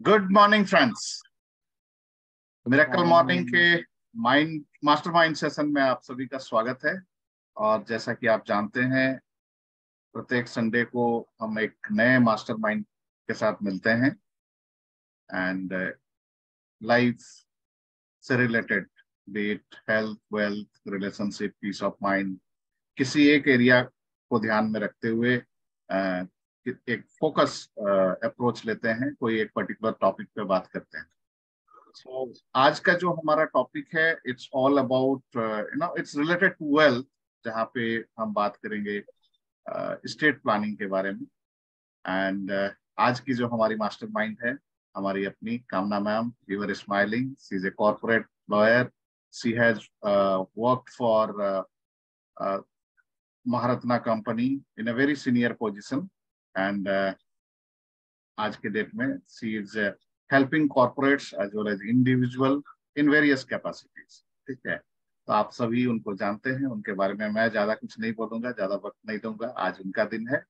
Good morning friends. Miracle morning के mastermind session में आप सभी का स्वागत है। और जैसा कि आप जानते हैं, प्रत्येक संडे को हम एक नए मास्टरमाइंड के साथ मिलते हैं एंड लाइफ से related, be it health, wealth, relationship, peace of mind, किसी एक एरिया को ध्यान में रखते हुए एक फोकस अप्रोच लेते हैं, कोई एक पर्टिकुलर टॉपिक पे बात करते हैं। So, आज का जो हमारा टॉपिक है, it's all about it's related to wealth, जहाँ पे हम बात करेंगे स्टेट प्लानिंग के बारे में। एंड आज की जो हमारी मास्टरमाइंड है, हमारी अपनी Kamna ma'am, you are smiling, she is a corporate lawyer, she has worked for Maharatna company in a very senior position and आज के डेट में she is helping corporates as well as individual in various capacities. ठीक है, तो आप सभी उनको जानते हैं, उनके बारे में मैं ज्यादा कुछ नहीं बोलूंगा, ज्यादा वक्त नहीं दूंगा, आज उनका दिन है।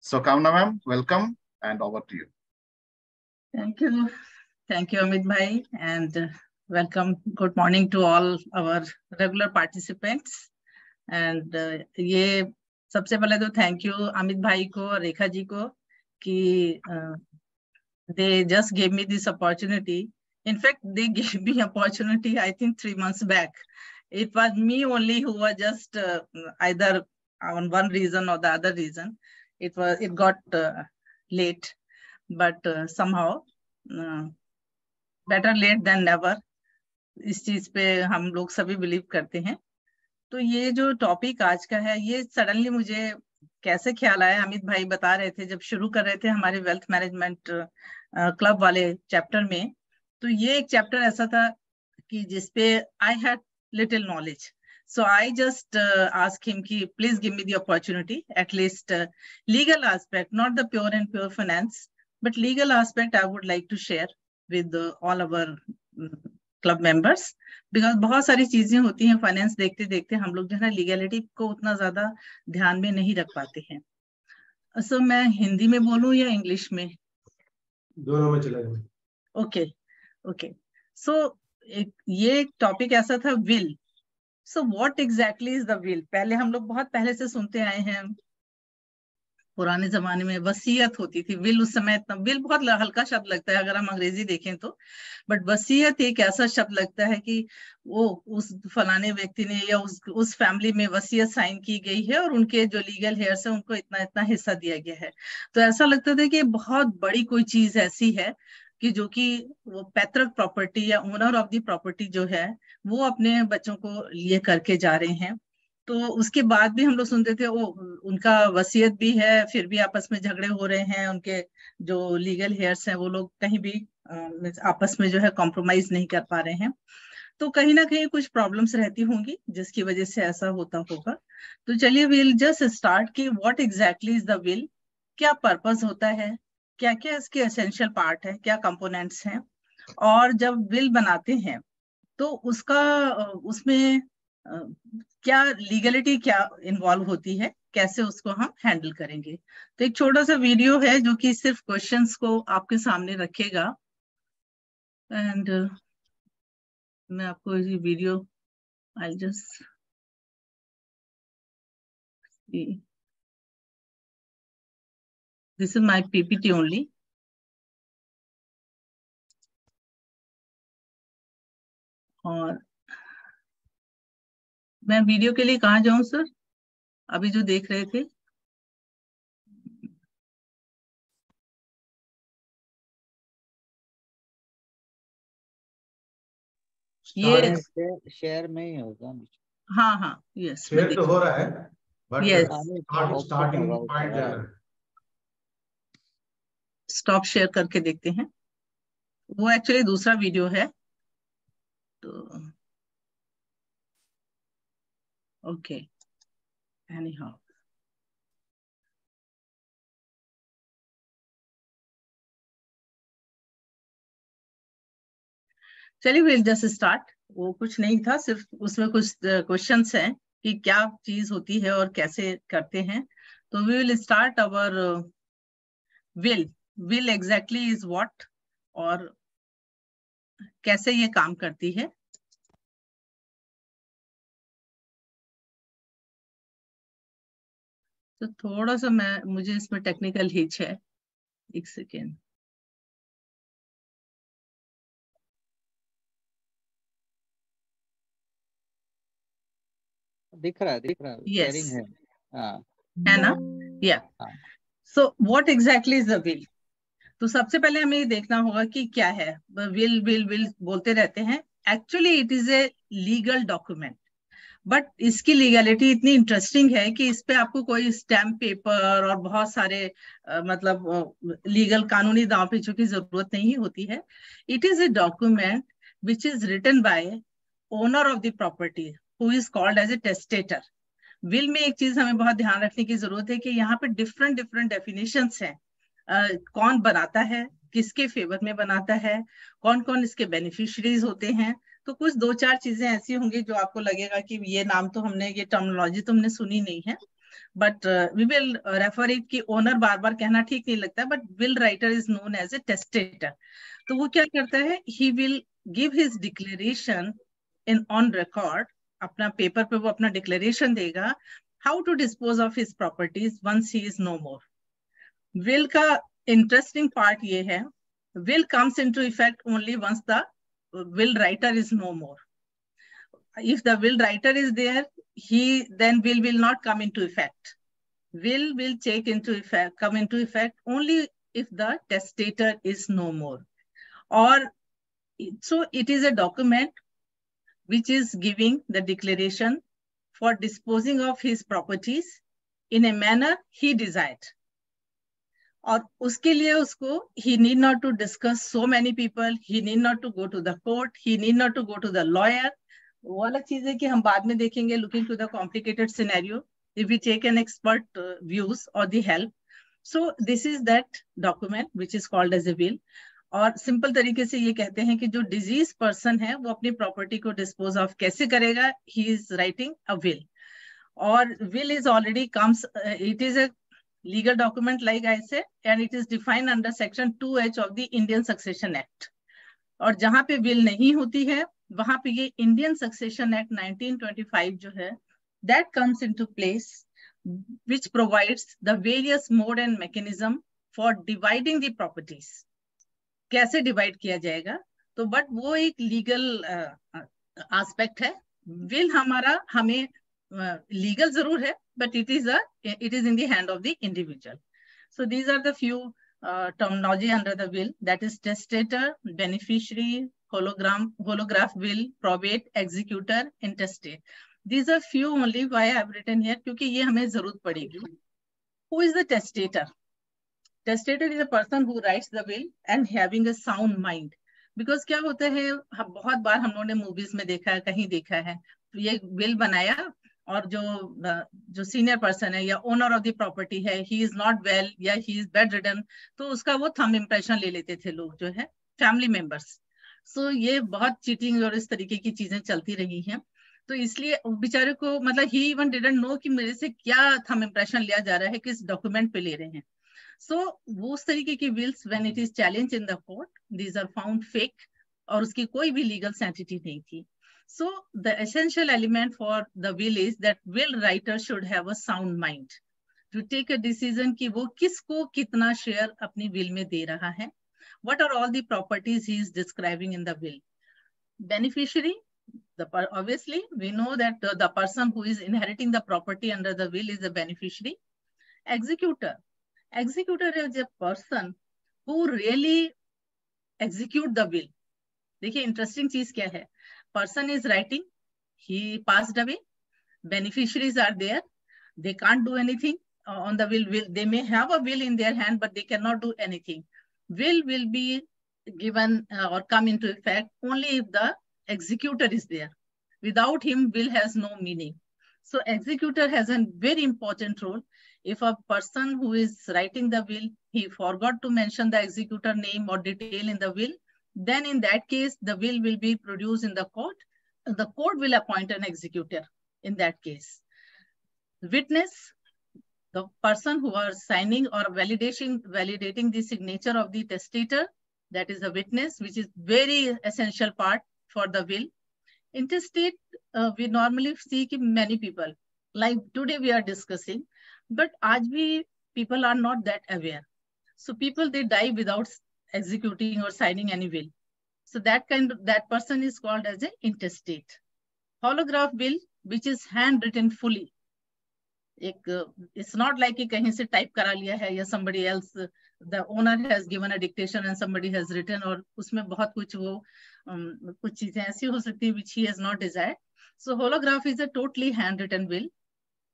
So Kamna ma'am, welcome and over to you. Thank you Amit bhai, and welcome, good morning to all our regular participants. And ये सबसे पहले तो थैंक यू अमित भाई को और रेखा जी को कि they just gave me this opportunity. In fact, they gave me opportunity I think 3 months back. It was me only who was just either on one reason or the other reason. It got late, but somehow better late than never. इस चीज पे हम लोग सभी believe करते हैं। तो ये जो टॉपिक आज का है, ये सडनली मुझे कैसे ख्याल आया, अमित भाई बता रहे थे जब शुरू कर रहे थे हमारे वेल्थ मैनेजमेंट क्लब वाले चैप्टर में। तो ये एक चैप्टर ऐसा था कि जिसपे I had little knowledge, so I just ask him कि please give me the opportunity, at least legal aspect, not the pure and pure finance, but legal aspect I would like to share with all our club members, because बहुत सारी चीजें होती हैं finance देखते देखते हम लोग जो है लीगलिटी को उतना ज्यादा ध्यान में नहीं रख पाते हैं। सो मैं हिंदी में बोलूं या इंग्लिश में? दोनों में चलेगा। ओके। सो ये टॉपिक ऐसा था, will. So what exactly is the will? पहले हम लोग बहुत पहले से सुनते आए हैं, पुराने जमाने में वसीयत होती थी। विल उस समय इतना, विल बहुत हल्का शब्द लगता है अगर हम अंग्रेजी देखें तो, बट वसीयत एक ऐसा शब्द लगता है कि वो उस फलाने व्यक्ति ने या उस फैमिली में वसीयत साइन की गई है और उनके जो लीगल हेयर्स है उनको इतना इतना हिस्सा दिया गया है। तो ऐसा लगता था कि बहुत बड़ी कोई चीज ऐसी है कि जो कि वो पैतृक प्रॉपर्टी या ओनर ऑफ द प्रॉपर्टी जो है वो अपने बच्चों को लिए करके जा रहे हैं। तो उसके बाद भी हम लोग सुनते थे वो उनका वसीयत भी है, फिर भी आपस में झगड़े हो रहे हैं, उनके जो लीगल हेयर्स हैं वो लोग कहीं भी आपस में जो है कॉम्प्रोमाइज नहीं कर पा रहे हैं। तो कहीं ना कहीं कुछ प्रॉब्लम्स रहती होंगी जिसकी वजह से ऐसा होता होगा। तो चलिए विल जस्ट स्टार्ट कि what exactly is the will, क्या पर्पस होता है, क्या क्या इसके एसेंशियल पार्ट है, क्या कंपोनेंट्स हैं, और जब विल बनाते हैं तो उसका उसमें क्या लीगलिटी क्या इन्वॉल्व होती है, कैसे उसको हम हैंडल करेंगे। तो एक छोटा सा वीडियो है जो कि सिर्फ क्वेश्चंस को आपके सामने रखेगा, एंड मैं आपको ये video I just this is my PPT only. और मैं वीडियो के लिए कहाँ जाऊं सर? अभी जो देख रहे थे ये शेयर में ही होगा। हाँ यस, शेयर तो हो रहा है, बट यस, स्टार्टिंग पॉइंट जा रहा है। स्टॉप शेयर करके देखते हैं। वो एक्चुअली दूसरा वीडियो है, तो ओके, एनीहाउ चलिए विल जस्ट स्टार्ट। वो कुछ नहीं था, सिर्फ उसमें कुछ क्वेश्चंस हैं कि क्या चीज होती है और कैसे करते हैं। तो we will start our will. Will exactly is what? और कैसे ये काम करती है। तो थोड़ा सा मुझे इसमें टेक्निकल हिच है, एक सेकेंड। दिख रहा है Yes. शेयरिंग है। हाँ है ना, या so what exactly is the will. तो सबसे पहले हमें ये देखना होगा कि क्या है विल। विल विल बोलते रहते हैं, actually it is a legal document, but इसकी लीगैलिटी इतनी इंटरेस्टिंग है कि इस पे आपको कोई स्टैम्प पेपर और बहुत सारे मतलब लीगल कानूनी दांव पेचों की जरूरत नहीं होती है। It is a document which is written by owner of the property who is called as a testator. Will में एक चीज हमें बहुत ध्यान रखने की जरूरत है कि यहाँ पे डिफरेंट डिफरेंट डेफिनेशंस हैं। कौन बनाता है, किसके फेवर में बनाता है, कौन कौन इसके बेनिफिशियरीज होते हैं। तो कुछ 2-4 चीजें ऐसी होंगी जो आपको लगेगा कि ये नाम तो हमने, ये टर्मिनोलॉजी तो हमने सुनी नहीं है, but we will refer it कि ओनर बार बार कहना ठीक नहीं लगता, but will writer is known as a testator. तो वो क्या करता है, he will give his declaration in on record, अपना पेपर पे वो अपना डिक्लेरेशन देगा, how to dispose of his properties once he is no more. Will का इंटरेस्टिंग पार्ट ये है, will comes into effect only once the will writer is no more. If the will writer is there, then will not come into effect. Will come into effect only if the testator is no more. Or so it is a document which is giving the declaration for disposing of his properties in a manner he desired. और उसके लिए उसको he need not to discuss so many people, he need not to go to the court, he need not to go to the lawyer. वो अलग चीज है कि हम बाद में देखेंगे, looking to the complicated scenario, if we take an expert views or the help. So this is that document which is called as a will. और सिंपल तरीके से ये कहते हैं कि जो डिजीज पर्सन है वो अपनी प्रॉपर्टी को डिस्पोज ऑफ कैसे करेगा, he is writing a will. और will is already comes, it is a legal document like I said, and it is defined under section 2H of the Indian Succession Act. और जहां पे will नहीं होती है वहां पे ये Indian Succession Act 1925 जो है, that comes into place, which provides the various mode and mechanism for dividing the properties. कैसे डिवाइड किया जाएगा, तो बट वो एक लीगल एस्पेक्ट है। विल हमारा हमें लीगल जरूर है, but it is in the hand of the individual. So these are the few terminology under the will, that is testator, beneficiary, holograph will, probate, executor, intestate. These are few only why I have written here, क्योंकि ये हमें जरूरत पड़ेगी। Who is the testator? Testator is a person who writes the will and having a sound mind. Because क्या होता है, बहुत बार हम लोगों ने मूवीज में देखा है, कहीं देखा है, तो ये विल बनाया और जो सीनियर पर्सन है या ओनर ऑफ द प्रॉपर्टी है, ही इज नॉट वेल या ही इज बेड रिडन, तो उसका वो थंब इम्प्रेशन ले लेते थे लोग जो है फैमिली मेंबर्स। सो ये बहुत चीटिंग और इस तरीके की चीजें चलती रही हैं। तो इसलिए बेचारे को मतलब ही इवन डिडंट नो कि मेरे से क्या थंब इम्प्रेशन लिया जा रहा है, किस डॉक्यूमेंट पे ले रहे हैं। सो वो उस तरीके की wills when it is challenge in the court, these are found fake, और उसकी कोई भी लीगल सैंटिटी नहीं थी। So the essential element for the will is that will writer should have a sound mind to take a decision कि वो किसको कितना शेयर अपनी will में दे रहा है। What are all the properties he is describing in the will? Beneficiary, obviously we know that the person who is inheriting the property under the will is the beneficiary. Executor is a person who really execute the will. देखिए interesting चीज क्या है, person is writing, he passed away, beneficiaries are there, they can't do anything on the will. They may have a will in their hand, but they cannot do anything. Will be given or come into effect only if the executor is there. Without him, will has no meaning. So executor has a very important role. If a person who is writing the will, he forgot to mention the executor name or detail in the will, then in that case, the will be produced in the court. The court will appoint an executor in that case. Witness, the person who are signing or validating the signature of the testator, that is a witness, which is very essential part for the will. Intestate, we normally see कि many people, like today we are discussing, but आज भी people are not that aware. So people, they die without executing or signing any will. So that person is called as an intestate. Holograph will, which is handwritten fully. It's not like कि कहीं से type करा लिया है या somebody else, the owner has given a dictation and somebody has written, और उसमें बहुत कुछ वो कुछ चीजें ऐसी हो सकती है which he has not desired. So holograph is a totally handwritten will.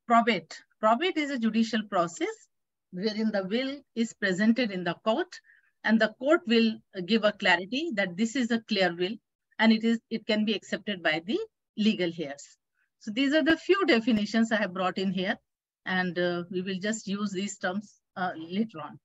Probate is a judicial process wherein the will is presented in the court, and the court will give a clarity that this is a clear will, and it can be accepted by the legal heirs. So these are the few definitions I have brought in here, and we will just use these terms later on.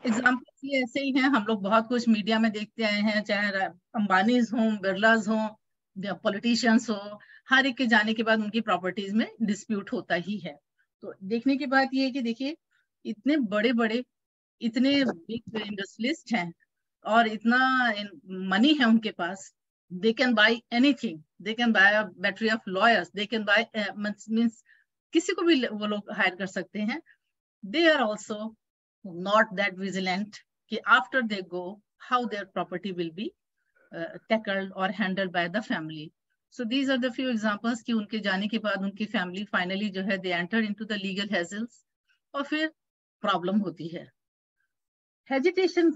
Examples ये ऐसे ही हैं, हम लोग बहुत कुछ media में देखते आए हैं, चाहे अंबानीज हों, बिरलाज हों या पॉलिटिशियंस हो, हर एक के जाने के बाद उनकी प्रॉपर्टीज में डिस्प्यूट होता ही है. तो देखने की बात ये है कि देखिए इतने बड़े बड़े, इतने बिग इंडस्ट्रियलिस्ट हैं और इतना मनी है उनके पास, they can buy anything, they can buy a battery of lawyers, they can buy means किसी को भी वो लोग हायर कर सकते हैं. They are also not that vigilant कि after they go how their property will be tackled or handled by the family. So these are the few examples कि उनके जाने के बाद उनकी family finally जो है they enter into the legal hassles और फिर problem होती है. Hesitation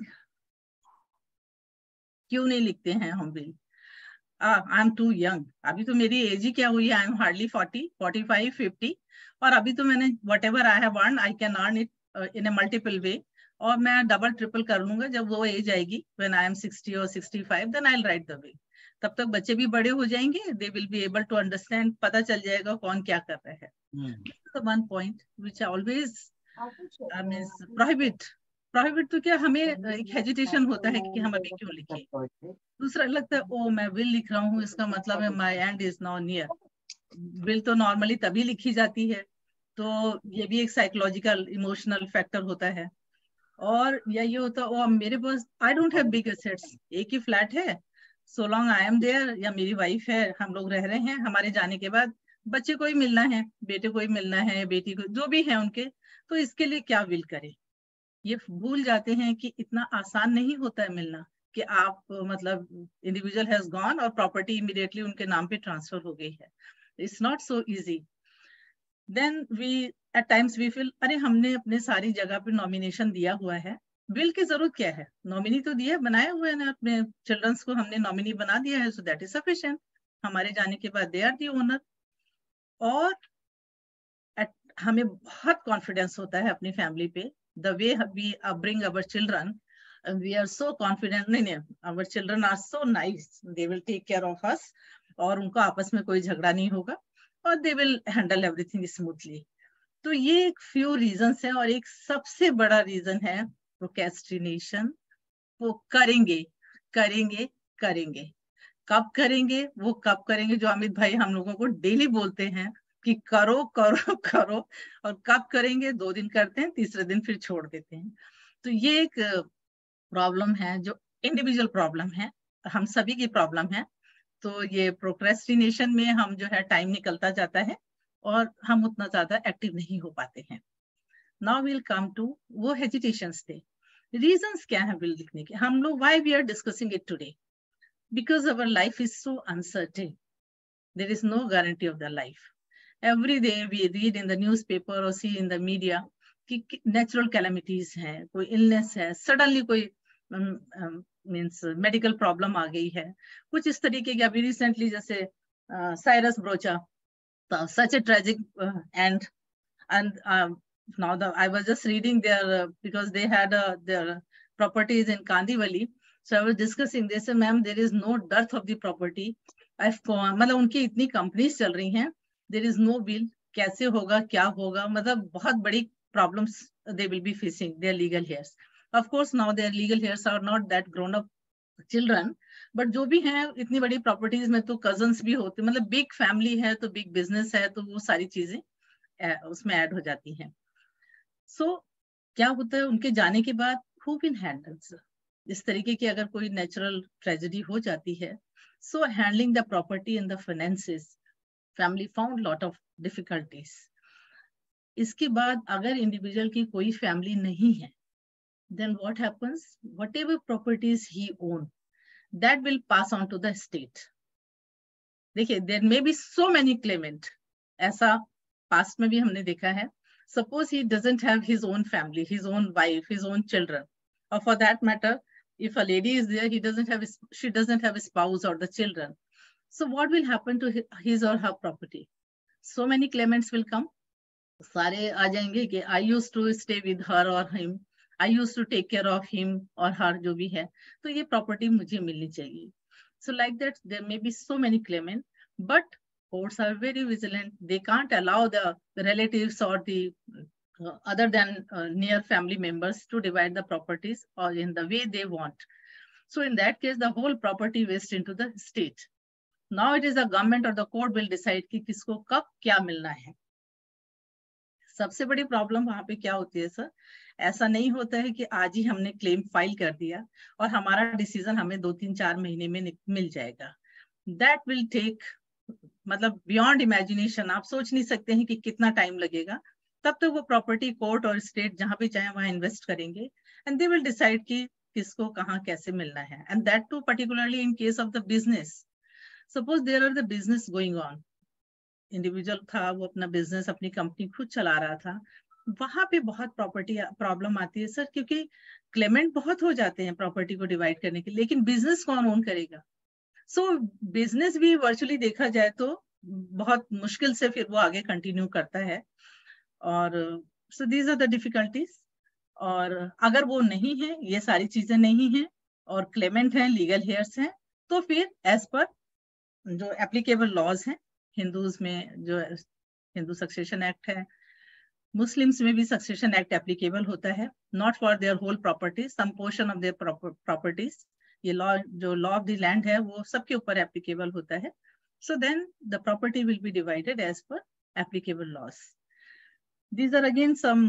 क्यों नहीं लिखते हैं हम भी? आई एम टू यंग, अभी तो मेरी एज ही क्या हुई है, आई एम हार्डली 40, 45, 50, और अभी तो मैंने whatever I have earn I can earn it in a multiple way, और मैं डबल ट्रिपल कर लूंगा जब वो एज आएगी व्हेन आई एम 60 और 65, then I will write the will. तब तक बच्चे भी बड़े हो जाएंगे, they will be able to understand, पता चल जाएगा कौन क्या कर रहा है. One point which always prohibit तो क्या, हमें एक हेजिटेशन होता है कि हम अभी क्यों लिखें. दूसरा लगता है ओ मैं विल लिख रहा हूँ, इसका मतलब है my and is now near. Will तो नॉर्मली तभी लिखी जाती है, तो ये भी एक साइकोलॉजिकल इमोशनल फैक्टर होता है. और या ये होता है ओ मेरे पास I don't have big assets, एक ही फ्लैट है, so long I am there, या मेरी वाइफ है, हम लोग रह रहे हैं, हमारे जाने के बाद बच्चे को ही मिलना है, बेटे को ही मिलना है, बेटी को, जो भी है उनके, तो इसके लिए क्या विल करे. ये भूल जाते हैं कि इतना आसान नहीं होता है मिलना, कि आप मतलब इंडिविजुअल हैज गॉन और प्रॉपर्टी इमीडिएटली उनके नाम पे ट्रांसफर हो गई है. It's not so easy. Then we at times we feel अरे हमने अपने सारी जगह पे नॉमिनेशन दिया हुआ है, विल की जरूरत क्या है, नॉमिनी तो दिया, बनाया हुआ है ना, अपने चिल्ड्रंस को हमने नॉमिनी बना दिया है, सो दैट इज सफिशिएंट. हमारे जाने के बाद दे आर दी ओनर. और हमें बहुत कॉन्फिडेंस होता है अपनी फैमिली पे, the way we bring our children, and we are so confident, नहीं, our children are so nice, they will take care of us, और उनको आपस में कोई झगड़ा नहीं होगा, और they will handle everything smoothly. तो ये एक few reasons है, और एक सबसे बड़ा reason है procrastination. वो करेंगे करेंगे करेंगे, कब करेंगे, वो कब करेंगे, जो अमित भाई हम लोगों को डेली बोलते हैं कि करो करो करो, और कब करेंगे, 2 दिन करते हैं, तीसरे दिन फिर छोड़ देते हैं. तो ये एक प्रॉब्लम है, जो इंडिविजुअल प्रॉब्लम है, हम सभी की प्रॉब्लम है. तो ये प्रोक्रेस्टिनेशन में हम जो है टाइम निकलता जाता है और हम उतना ज्यादा एक्टिव नहीं हो पाते हैं. नाउ विल कम टू वो हेजिटेशंस थे, रीजंस क्या है विल लिखने के. हम लोग why we are discussing it today, because our life is so uncertain, there is no guarantee of the life. Every day we read in the newspaper or see in the media कि natural calamities हैं, कोई illness है, suddenly कोई means medical problem आ गई है, कुछ इस तरीके के. अभी recently जैसे Cyrus Broacha, such a tragic end, and now I was just reading their because they had their properties in Kandivali, so I was discussing, they said ma'am there is no dearth of the property. मतलब उनकी इतनी companies चल रही हैं, there is no will, कैसे होगा, क्या होगा, मतलब बहुत बड़ी problems they will be facing their legal heirs. Of course now their legal heirs are not that grown up children, but जो भी हैं इतनी बड़ी properties में तो cousins भी होते, मतलब big family है तो big business है, तो वो सारी चीजें उसमें ऐड हो जाती हैं. So क्या होता है उनके जाने के बाद, who will handle इस तरीके की अगर कोई नेचुरल ट्रेजेडी हो जाती है, so handling the property and the finances, family found lot of difficulties. इसके बाद अगर इंडिविजुअल की कोई फैमिली नहीं है, then what happens? Whatever properties he own, that will pass on to the state. देखिए, there may be so many claimant, ऐसा past में भी हमने देखा है. Suppose he doesn't have his own family, his own wife, his own children, or for that matter, if a lady is there, she doesn't have a spouse or the children. So what will happen to his or her property? So many claimants will come. सारे आ जाएंगे कि I used to stay with her or him, I used to take care of him or her, जो भी है, तो ये property मुझे मिलनी चाहिए. So like that, there may be so many claimants, but courts are very vigilant. They can't allow the relatives or the other than near family members to divide the properties or in the way they want. So in that case, the whole property waste into the state. Now it is the government or the court will decide कि किसको कब क्या मिलना है. सबसे बड़ी problem वहां पे क्या होती है सर, ऐसा नहीं होता है कि आज ही हमने क्लेम फाइल कर दिया और हमारा डिसीजन हमें 2-3-4 महीने में मिल जाएगा. दैट विल टेक, मतलब बियॉन्ड इमेजिनेशन. आप सोच नहीं सकते हैं कि कितना टाइम लगेगा. तब तक वो प्रॉपर्टी कोर्ट और स्टेट जहां भी चाहे वहां इन्वेस्ट करेंगे एंड दे विल डिसाइड कि किसको कहाँ कैसे मिलना है. And that too particularly in case of the business. Suppose there are the business going on, individual था, वो अपना बिजनेस, अपनी कंपनी खुद चला रहा था, वहां पे बहुत प्रॉपर्टी प्रॉब्लम आती है सर, क्योंकि क्लेमेंट बहुत हो जाते हैं प्रॉपर्टी को डिवाइड करने के लिए, लेकिन बिजनेस कौन ओन करेगा. सो बिजनेस भी वर्चुअली देखा जाए तो बहुत मुश्किल से फिर वो आगे कंटिन्यू करता है. और so these are the difficulties. और अगर वो नहीं है, ये सारी चीजें नहीं है और क्लेमेंट है, लीगल हेयर्स हैं, तो फिर एज पर जो एप्लीकेबल लॉज हैं, हिंदूज में जो हिंदू सक्सेशन एक्ट है, मुस्लिम्स में भी सक्सेशन एक्ट एप्लीकेबल होता है. Not for their whole property, some portion of their properties. ये लॉ, जो लॉ ऑफ द लैंड है, वो सबके ऊपर एप्लीकेबल होता है. So then the property will be divided as per applicable laws. These are again some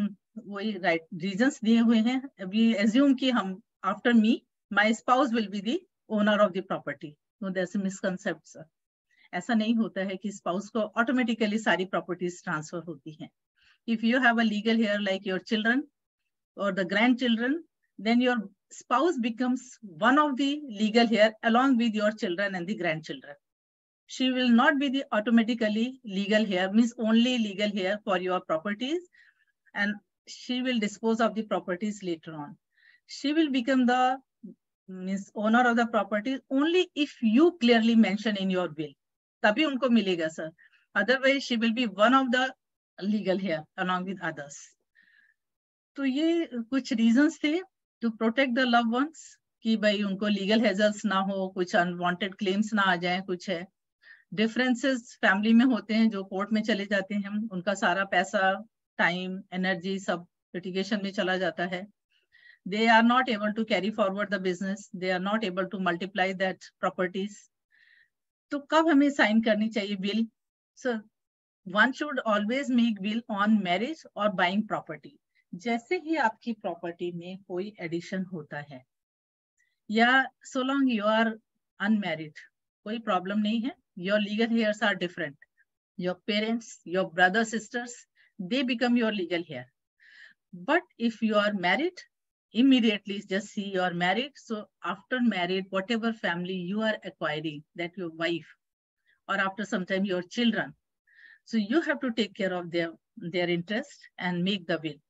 वही right reasons दिए हुए हैं. वी एज्यूम कि हम after me my spouse will be the owner of the property. No, that's a misconcept sir. ऐसा नहीं होता है कि स्पाउस को ऑटोमेटिकली सारी प्रॉपर्टीज ट्रांसफर होती हैं. If you have a legal heir like your children or the grandchildren, then your spouse becomes one of the legal heir along with your children and the grandchildren. She will not be the automatically legal heir, means only legal heir for your properties, and she will dispose of the properties later on. She will become the means owner of the property only if you clearly mention in your will. तभी उनको मिलेगा sir. Otherwise, she will be one of the legal heir along with others. तो ये कुछ reasons थे to protect the loved ones कि भाई उनको legal hazards ना हो, कुछ unwanted claims ना आ जाए. कुछ है differences family में होते हैं जो कोर्ट में चले जाते हैं, उनका सारा पैसा, टाइम, एनर्जी सब litigation में चला जाता है. They are not able to carry forward the business. They are not able to multiply that properties. तो कब हमें साइन करनी चाहिए will? So one should always make will on marriage or buying property. जैसे ही आपकी प्रॉपर्टी में कोई addition होता है या so long you are unmarried, कोई प्रॉब्लम नहीं है. Your legal heirs are different. Your parents, your brothers, sisters, they become your legal heir. But if you are married, immediately just see you are married. So after married, whatever family you are acquiring, that your wife or after some time your children, so you have to take care of their interest and make the will.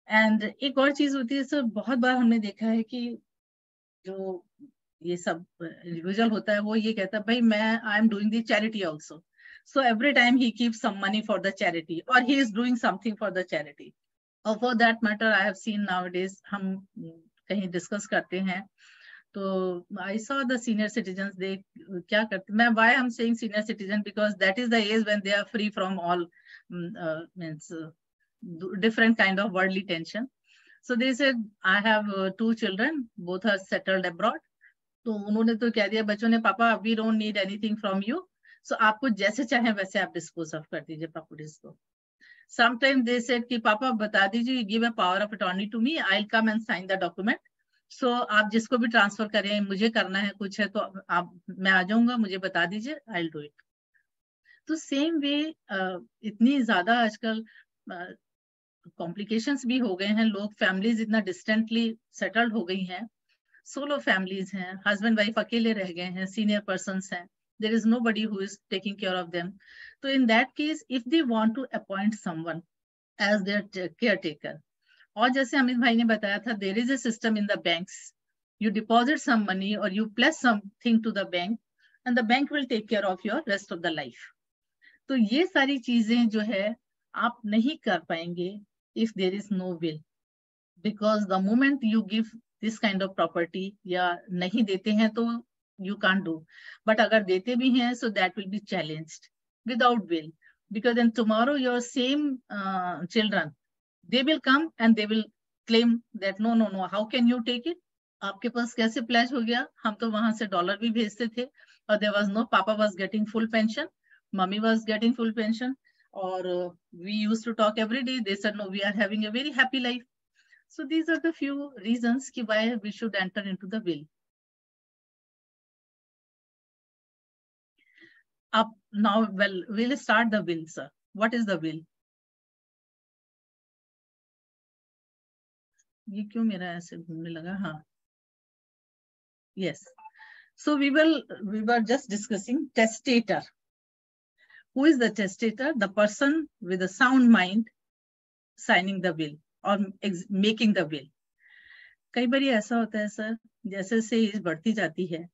And एक और चीज होती है sir, बहुत बार हमने देखा है कि जो ये सब इंडिविजुअल होता है वो ये कहता है भाई मैं I am doing the charity also. So every time he keeps some money for the charity or he is doing something for the charity. Or for that matter, I have seen nowadays, हम कहीं discuss करते हैं तो I saw the senior citizens, they क्या करते हैं. Why I'm saying senior citizen, because that is the age when they are free from all means different kind of worldly tension. So they said, I have 2 children, both are settled abroad. तो उन्होंने तो कह दिया बच्चों ने, पापा we don't need anything from you. So आपको जैसे चाहे वैसे आप dispose of कर दीजिए प्रॉपर्टीज को. Sometimes they said कि पापा बता दीजिए, give a power of attorney to me, I'll come and sign the document. सो आप जिसको भी ट्रांसफर करें, मुझे करना है कुछ है तो आप, मैं आ जाऊंगा, मुझे बता दीजिए, आई विल डू इट। तो सेम वे इतनी ज्यादा आजकल कॉम्प्लिकेशंस भी हो गए हैं, लोग फैमिलीज इतना डिस्टेंटली सेटल्ड हो गई हैं, सोलो फैमिलीज हैं, हस्बैंड वाइफ अकेले रह गए हैं, सीनियर पर्सन्स हैं, there is nobody who is taking care of them. तो in that case if they want to appoint someone as their caretaker, और जैसे अमित भाई ने बताया था, there is a system in the banks, you deposit some money or you pledge something to the bank and the bank will take care of your rest of the life. तो ये सारी चीजें जो है आप नहीं कर पाएंगे if there is no will, because the moment you give this kind of property, या नहीं देते हैं तो you can't do, but अगर देते भी हैं so that will be challenged without will, because then tomorrow your same children, they will come and they will claim that no, how can you take it, आपके पास कैसे pledge हो गया, हम तो वहां से डॉलर भी भेजते थे, और देयर वाज नो, पापा वाज गेटिंग फुल पेंशन, मम्मी वाज गेटिंग फुल पेंशन, और we used to talk every day, they said no, we are having a very happy life. So these are the few reasons कि why we should enter into the will. अब now we'll start the will, sir. What is the will? ये क्यों मेरा ऐसे घूमने लगा? हाँ, yes. So we were just discussing testator. Who is the testator? The person with a sound mind signing the will or making the will. कई बार ऐसा होता है सर, जैसे से एज बढ़ती जाती है,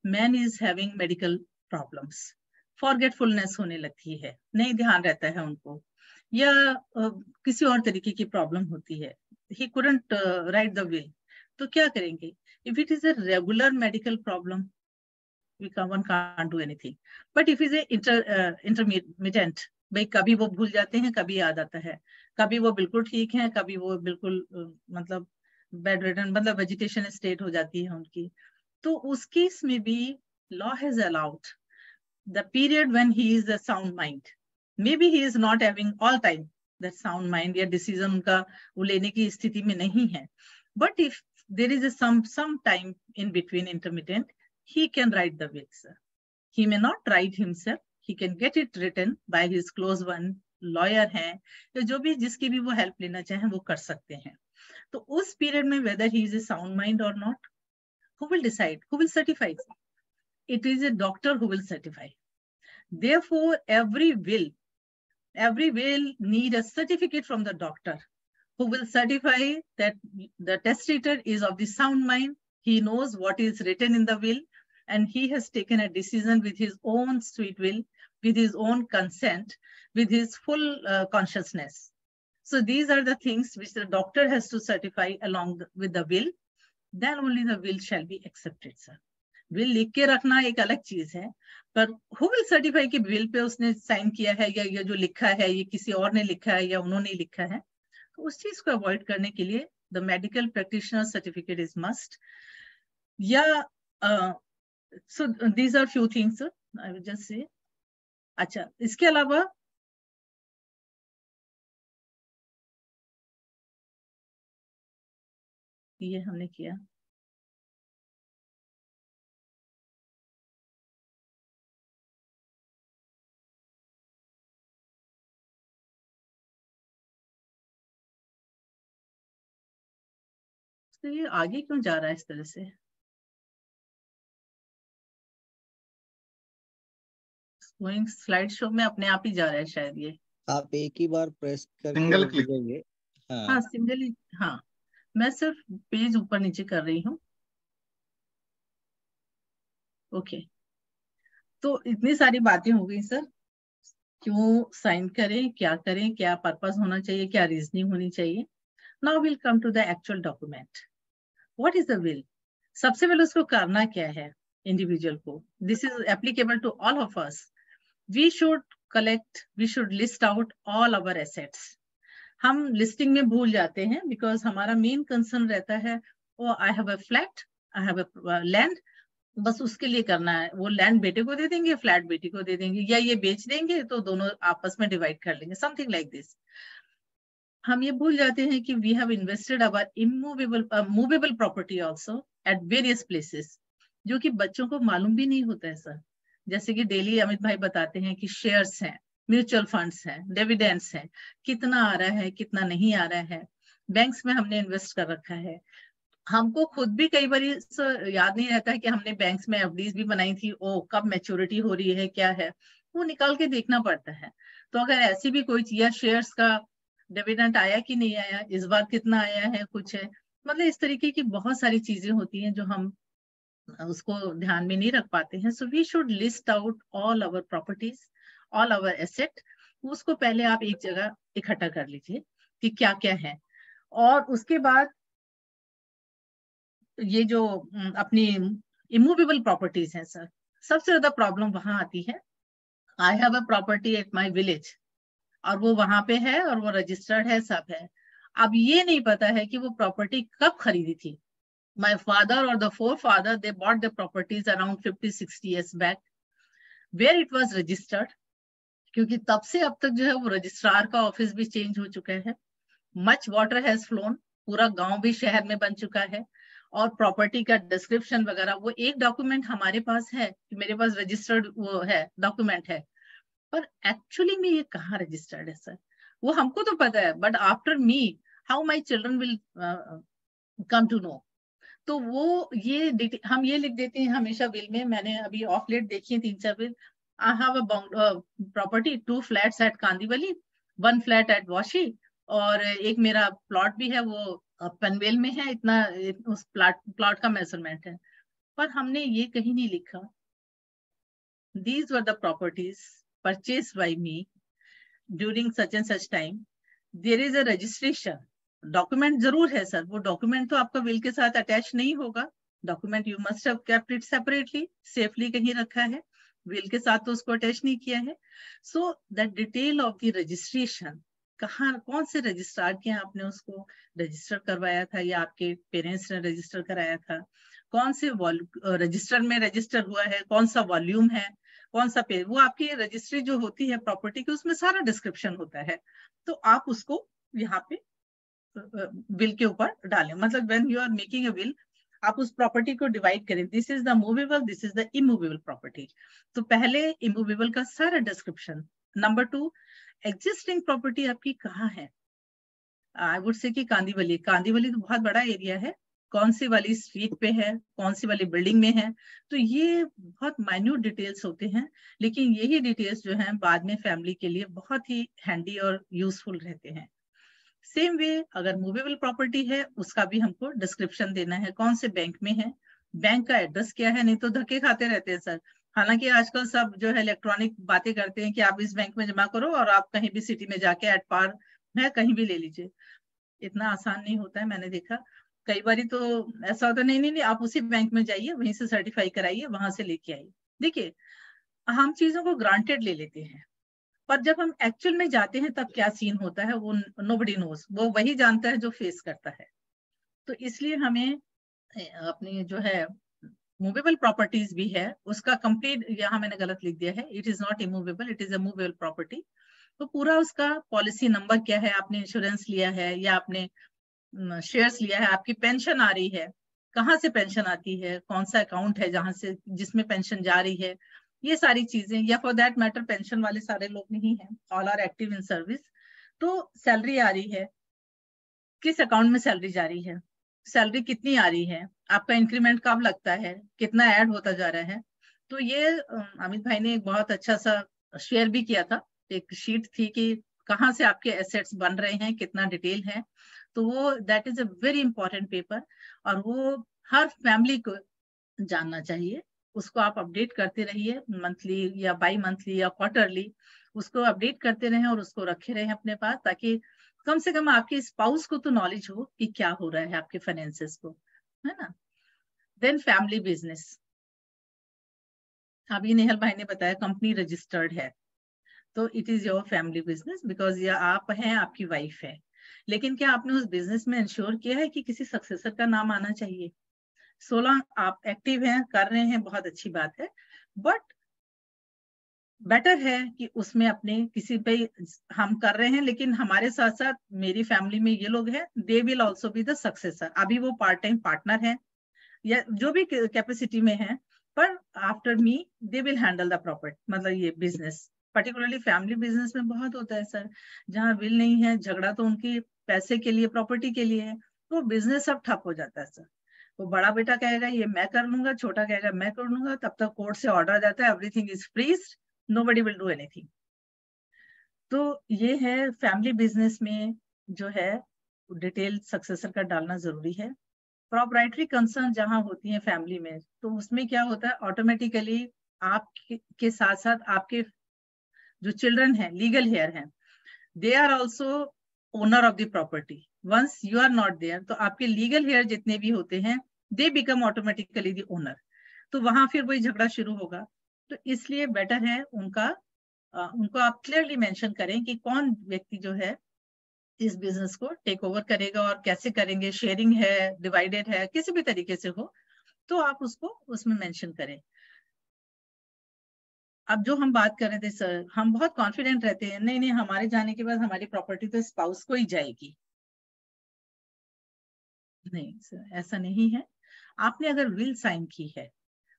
man is having medical problems, forgetfulness होने लगती है, नहीं ध्यान रहता है उनको, या किसी और तरीके की प्रॉब्लम होती है, he couldn't write the will. तो क्या करेंगे? If it is a regular medical problem, one can't do anything. But if it is intermittent, भाई कभी वो भूल जाते हैं, कभी याद आता है, कभी वो बिल्कुल ठीक है, कभी वो बिल्कुल मतलब बेड रिडन, मतलब वेजिटेशन स्टेट हो जाती है उनकी, तो उस केस में भी law has allowed the period when he is a sound mind, may be he is not having all time that sound mind, या डिसीजन उनका वो लेने की स्थिति में नहीं है, but if there is some time in between intermittent, he can write the will, sir. He may not write himself, he can get it written by his close one, lawyer है, तो जो भी जिसकी भी वो हेल्प लेना चाहे वो कर सकते हैं। तो उस पीरियड में whether he is a sound mind or not, who will decide? Who will certify? It is a doctor who will certify. Therefore, every will need a certificate from the doctor who will certify that the testator is of the sound mind, he knows what is written in the will, and he has taken a decision with his own sweet will, with his own consent, with his full consciousness. So these are the things which the doctor has to certify along with the will. Then only the will shall be accepted, sir. Will लिख के रखना एक अलग चीज है, पर who will certify कि will पे उसने साइन किया है, या ये जो लिखा है ये किसी और ने लिखा है या उन्होंने लिखा है, तो उस चीज को अवॉइड करने के लिए the medical practitioner certificate is must. या so these are few things I will just say. अच्छा, इसके अलावा ये हमने किया, तो ये आगे क्यों जा रहा है इस तरह से? गोइंग स्लाइड शो में अपने आप ही जा रहा है शायद ये। आप एक ही बार प्रेस करके सिंगल क्लिक। हाँ सिंगल ही, हाँ मैं सिर्फ पेज ऊपर नीचे कर रही हूँ। ओके, तो इतनी सारी बातें हो गई सर, क्यों साइन करें, क्या पर्पस होना चाहिए, क्या रीजनिंग होनी चाहिए। Now will come to the actual document. What is the will? सबसे पहले उसको करना क्या है इंडिविजुअल को? This is applicable to all of us. We should collect, we should list out all our assets. हम लिस्टिंग में भूल जाते हैं बिकॉज हमारा मेन कंसर्न रहता है ओ I have a flat, I have a land, बस उसके लिए करना है, वो लैंड बेटे को दे देंगे, फ्लैट बेटी को दे देंगे, या ये बेच देंगे तो दोनों आपस में डिवाइड कर लेंगे, समथिंग लाइक दिस। हम ये भूल जाते हैं कि we have invested our movable property also at various places, जो कि बच्चों को मालूम भी नहीं होता है सर। जैसे कि डेली अमित भाई बताते हैं कि शेयर्स हैं, म्यूचुअल फंड्स हैं, डिविडेंड्स हैं, कितना आ रहा है कितना नहीं आ रहा है, बैंक्स में हमने इन्वेस्ट कर रखा है। हमको खुद भी कई बार याद नहीं रहता है कि हमने बैंक्स में एफडीज भी बनाई थी, ओ कब मैच्योरिटी हो रही है क्या है, वो निकाल के देखना पड़ता है। तो अगर ऐसी भी कोई चीज, या शेयर्स का डिविडेंड आया कि नहीं आया, इस बार कितना आया है, कुछ है, मतलब इस तरीके की बहुत सारी चीजें होती हैं जो हम उसको ध्यान में नहीं रख पाते हैं। So we should list out all our properties, all our asset. उसको पहले आप एक जगह इकट्ठा कर लीजिए कि क्या क्या है, और उसके बाद ये जो अपनी इमूवेबल प्रॉपर्टीज हैं सर, सबसे ज्यादा प्रॉब्लम वहां आती है। आई have a property at my village, और वो वहां पे है और वो रजिस्टर्ड है, सब है। अब ये नहीं पता है कि वो प्रॉपर्टी कब खरीदी थी। माय फादर और the forefather they bought the properties around 50-60 years back, where it was registered, क्योंकि तब से अब तक जो है वो रजिस्ट्रार का ऑफिस भी चेंज हो चुका है। मच वाटर हैज फ्लोन, पूरा गांव भी शहर में बन चुका है, और प्रॉपर्टी का डिस्क्रिप्शन वगैरह वो एक डॉक्यूमेंट हमारे पास है कि मेरे पास रजिस्टर्ड वो है, डॉक्यूमेंट है, पर एक्चुअली में ये कहाँ रजिस्टर्ड है सर, वो हमको तो पता है, but after me how my children will come to know. तो वो ये हम ये लिख देते हैं हमेशा बिल में। मैंने अभी ऑफ लेट देखी है 3-4 will. I have a property 2 flats at Kandivali, 1 flat at Vashi, और एक मेरा प्लॉट भी है वो पनवेल में है, इतना उस प्लॉट का मेजरमेंट है। पर हमने ये कहीं नहीं लिखा these were the properties purchased by me during such and such time, there is a registration। Document जरूर है सर, वो डॉक्यूमेंट तो आपका विल के साथ अटैच नहीं होगा, document you must have kept it separately, safely कहीं रखा है, विल के साथ तो उसको अटैच नहीं किया है। So that detail of the registration, कहाँ कौन से रजिस्ट्रार के यहाँ आपने उसको रजिस्टर करवाया था, या आपके पेरेंट्स ने रजिस्टर कराया था, कौन से रजिस्टर में रजिस्टर हुआ है, कौन सा वॉल्यूम है, कौन सा पेज, वो आपकी रजिस्ट्री जो होती है प्रॉपर्टी की उसमें सारा डिस्क्रिप्शन होता है। तो आप उसको यहाँ पे विल के ऊपर डालें, मतलब when you are making a will आप उस प्रॉपर्टी को डिवाइड करें, this is the movable, this is the immovable property. तो पहले इमूवेबल का सारा डिस्क्रिप्शन। नंबर 2, एग्जिस्टिंग प्रॉपर्टी आपकी कहाँ है। आई वुड से कि कांदीवली, कांदीवली तो बहुत बड़ा एरिया है, कौन सी वाली स्ट्रीट पे है, कौन सी वाली बिल्डिंग में है, तो ये बहुत माइन्यूट डिटेल्स होते हैं, लेकिन यही डिटेल्स जो हैं बाद में फैमिली के लिए बहुत ही हैंडी और यूजफुल रहते हैं। सेम वे अगर मूवेबल प्रॉपर्टी है उसका भी हमको डिस्क्रिप्शन देना है, कौन से बैंक में है, बैंक का एड्रेस क्या है, नहीं तो धक्के खाते रहते हैं सर। हालांकि आजकल सब जो है इलेक्ट्रॉनिक बातें करते हैं कि आप इस बैंक में जमा करो और आप कहीं भी सिटी में जाके एट पार है कहीं भी ले लीजिए, इतना आसान नहीं होता है। मैंने देखा कई बार तो ऐसा होता है, नहीं नहीं नहीं आप उसी बैंक में जाइए, वहीं से सर्टिफाई कराइए, वहां से लेके आइए। देखिए हम चीजों को ग्रांटेड ले लेते हैं, पर जब हम एक्चुअल में जाते हैं तब क्या सीन होता है वो नोबडी नोज, वो वही जानता है जो फेस करता है। तो इसलिए हमें अपनी जो है मूवेबल प्रॉपर्टीज भी है उसका कंप्लीट, यहाँ मैंने गलत लिख दिया है, it is not immovable, it is a movable property. तो पूरा उसका पॉलिसी नंबर क्या है, आपने इंश्योरेंस लिया है या आपने शेयर्स लिया है, आपकी पेंशन आ रही है, कहाँ से पेंशन आती है, कौन सा अकाउंट है जहां से जिसमें पेंशन जा रही है, ये सारी चीजें, या फॉर दैट मैटर पेंशन वाले सारे लोग नहीं है, all are active in service. तो सैलरी आ रही है, किस अकाउंट में सैलरी जा रही है, सैलरी कितनी आ रही है, आपका इंक्रीमेंट कब लगता है, कितना ऐड होता जा रहा है। तो ये अमित भाई ने एक बहुत अच्छा सा शेयर भी किया था, एक शीट थी कि कहाँ से आपके एसेट्स बन रहे हैं, कितना डिटेल है। तो वो that is a very important paper, और वो हर फैमिली को जानना चाहिए। उसको आप अपडेट करते रहिए, मंथली या बाई मंथली या क्वार्टरली उसको अपडेट करते रहें और उसको रखे रहें अपने पास, ताकि कम से कम आपके स्पाउस को तो नॉलेज हो कि क्या हो रहा है आपके फाइनेंसेस को, है ना। देन फैमिली बिजनेस, अभी नेहल भाई ने बताया कंपनी रजिस्टर्ड है, तो it is your family business because ये आप हैं, आपकी वाइफ है, लेकिन क्या आपने उस बिजनेस में इंश्योर किया है कि किसी सक्सेसर का नाम आना चाहिए। 16 आप एक्टिव हैं, कर रहे हैं, बहुत अच्छी बात है, बट बेटर है कि उसमें अपने किसी पे हम कर रहे हैं, लेकिन हमारे साथ साथ मेरी फैमिली में ये लोग हैं, they will also be the successor. अभी वो पार्ट टाइम पार्टनर है या जो भी कैपेसिटी में है, पर after me they will handle the property, मतलब ये बिजनेस। पर्टिकुलरली फैमिली बिजनेस में बहुत होता है सर, जहाँ विल नहीं है, झगड़ा तो उनकी पैसे के लिए, प्रॉपर्टी के लिए है, तो बिजनेस सब ठप हो जाता है सर। तो बड़ा बेटा कहेगा ये मैं कर लूंगा, छोटा कहेगा मैं कर लूंगा, तब तक कोर्ट से ऑर्डर आ जाता है, everything is freeze, nobody will do anything। तो ये है फैमिली बिजनेस में जो है डिटेल सक्सेसर का डालना जरूरी है। प्रोप्राइटरी कंसर्न जहां होती है फैमिली में, तो उसमें क्या होता है, ऑटोमेटिकली आपके साथ साथ आपके जो चिल्ड्रन हैं, लीगल हेयर हैं, they are also owner of the property. Once you are not there, तो आपके लीगल हेयर जितने भी होते हैं, they become automatically the owner. तो वहां फिर वही झगड़ा शुरू होगा। तो इसलिए बेटर है उनको आप क्लियरली मेंशन करें कि कौन व्यक्ति जो है इस बिजनेस को टेक ओवर करेगा और कैसे करेंगे, शेयरिंग है, डिवाइडेड है, किसी भी तरीके से हो, तो आप उसको उसमें मेंशन करें। अब जो हम बात कर रहे थे सर, हम बहुत कॉन्फिडेंट रहते हैं, नहीं नहीं हमारे जाने के बाद हमारी प्रॉपर्टी तो स्पाउस को ही जाएगी। नहीं सर, ऐसा नहीं है। आपने अगर विल साइन की है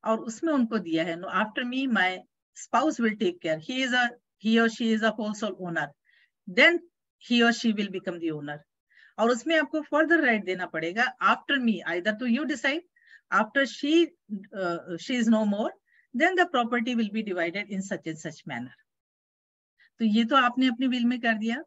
और उसमें उनको दिया है, no after me my spouse will take care, he or she is a whole soul owner, then he or she will become the owner। और उसमें आपको फर्दर राइट देना पड़ेगा, after me either to you decide, after she is no more, then the property will be divided in such and such manner। तो ये तो आपने अपनी विल में कर दिया।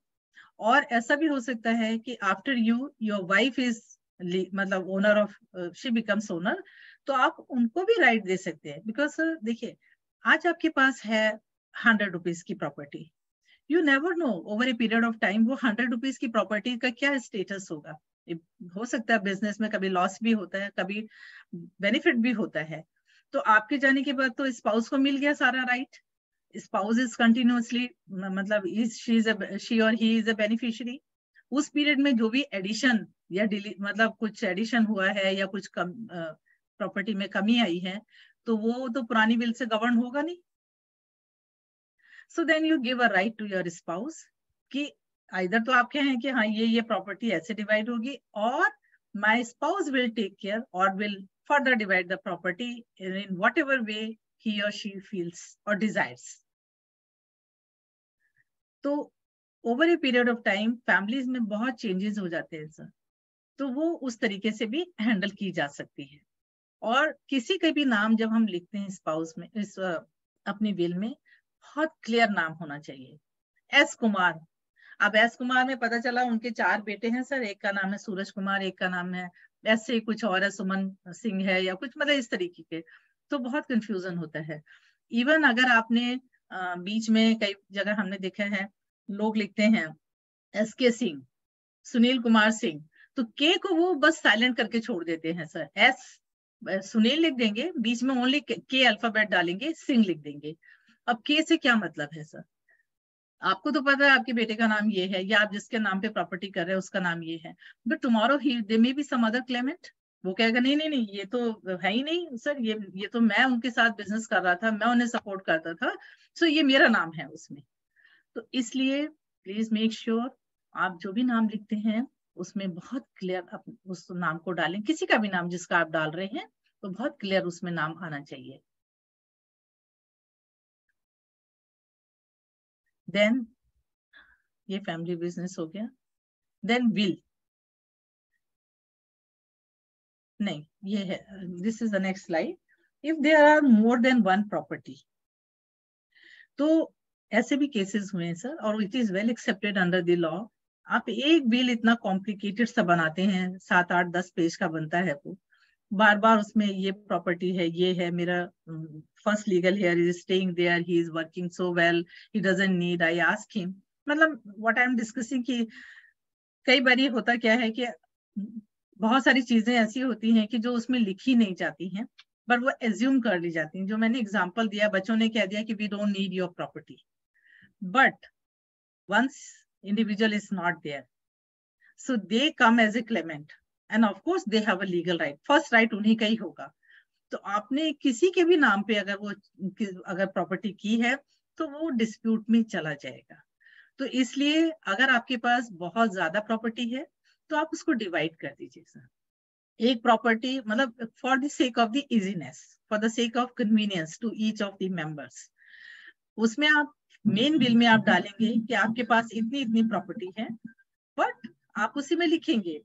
और ऐसा भी हो सकता है कि after you your wife is मतलब owner of, she becomes owner, तो आप उनको भी राइट दे सकते हैं। बिकॉज देखिए, आज आपके पास है 100 रुपीज की property, you never know over a period of time वो 100 रुपीज की प्रॉपर्टी का क्या स्टेटस होगा। हो सकता है बिजनेस में कभी लॉस भी होता है, कभी बेनिफिट भी होता है। तो आपके जाने के बाद तो स्पाउस को मिल गया सारा राइट, spouse is continuously मतलब she or he is a beneficiary। उस पीरियड में जो भी एडिशन या मतलब कुछ एडिशन हुआ है या कुछ प्रॉपर्टी में कमी आई है, तो वो तो पुरानी विल से गवर्न होगा नहीं। So then you give a right to your spouse कि आइदर तो आप कहें कि हाँ ये प्रॉपर्टी ऐसे डिवाइड होगी, और my spouse will take care और will further divide the property in whatever way he or she feels or desires। तो over a period of time families में बहुत चेंजेस हो जाते हैं सर, तो वो उस तरीके से भी हैंडल की जा सकती है। और किसी का भी नाम जब हम लिखते हैं स्पाउस में, इस अपनी विल में, बहुत क्लियर नाम होना चाहिए। एस कुमार, अब एस कुमार में पता चला उनके 4 बेटे हैं सर, एक का नाम है सूरज कुमार, एक का नाम है ऐसे कुछ और है, सुमन सिंह है या कुछ, मतलब इस तरीके के, तो बहुत कंफ्यूजन होता है। इवन अगर आपने बीच में कई जगह हमने देखा है लोग लिखते हैं एस के सिंह, सुनील कुमार सिंह, तो के को वो बस साइलेंट करके छोड़ देते हैं सर, एस सुनील लिख देंगे, बीच में ओनली के अल्फाबेट डालेंगे, सिंह लिख देंगे। अब के से क्या मतलब है सर? आपको तो पता है आपके बेटे का नाम ये है, या आप जिसके नाम पे प्रॉपर्टी कर रहे हैं उसका नाम ये है, but tomorrow they may be some other claimant, वो कहेगा नहीं नहीं नहीं ये तो है ही नहीं सर, ये तो मैं उनके साथ बिजनेस कर रहा था, मैं उन्हें सपोर्ट करता था, सो ये मेरा नाम है उसमें। तो इसलिए प्लीज मेक श्योर आप जो भी नाम लिखते हैं उसमें बहुत क्लियर उस नाम को डालें, किसी का भी नाम जिसका आप डाल रहे हैं तो बहुत क्लियर उसमें नाम आना चाहिए। देन ये फैमिली बिजनेस हो गया। देन विल, नहीं ये है, this is the next slide. If there are more then 1 property, तो ऐसे भी केसेस हुए हैं सर, और it is well accepted under the law. आप एक विल इतना कॉम्प्लिकेटेड सा बनाते हैं, 7, 8, 10 पेज का बनता है वो, बार बार उसमें ये प्रॉपर्टी है, ये है, मेरा first legal heir is staying there, he is working so well, he doesn't need, I ask him, मतलब व्हाट आई एम डिस्कसिंग कि कई बार होता क्या है कि बहुत सारी चीजें ऐसी होती हैं कि जो उसमें लिखी नहीं जाती हैं, पर वो एज्यूम कर ली जाती हैं। जो मैंने एग्जांपल दिया, बच्चों ने कह दिया कि we don't need your property, but once individual is not there, so they come as a claimant and of course they have a legal right, first right उन्हीं का ही होगा। तो आपने किसी के भी नाम पे अगर प्रॉपर्टी की है, तो वो डिस्प्यूट में चला जाएगा। तो इसलिए अगर आपके पास बहुत ज्यादा प्रॉपर्टी है तो आप उसको डिवाइड कर दीजिए सर। एक प्रॉपर्टी मतलब for the sake of the easiness, for the sake of convenience to each of the members, उसमें आप मेन बिल में आप डालेंगे कि आपके पास इतनी इतनी प्रॉपर्टी है, बट आप उसी में लिखेंगे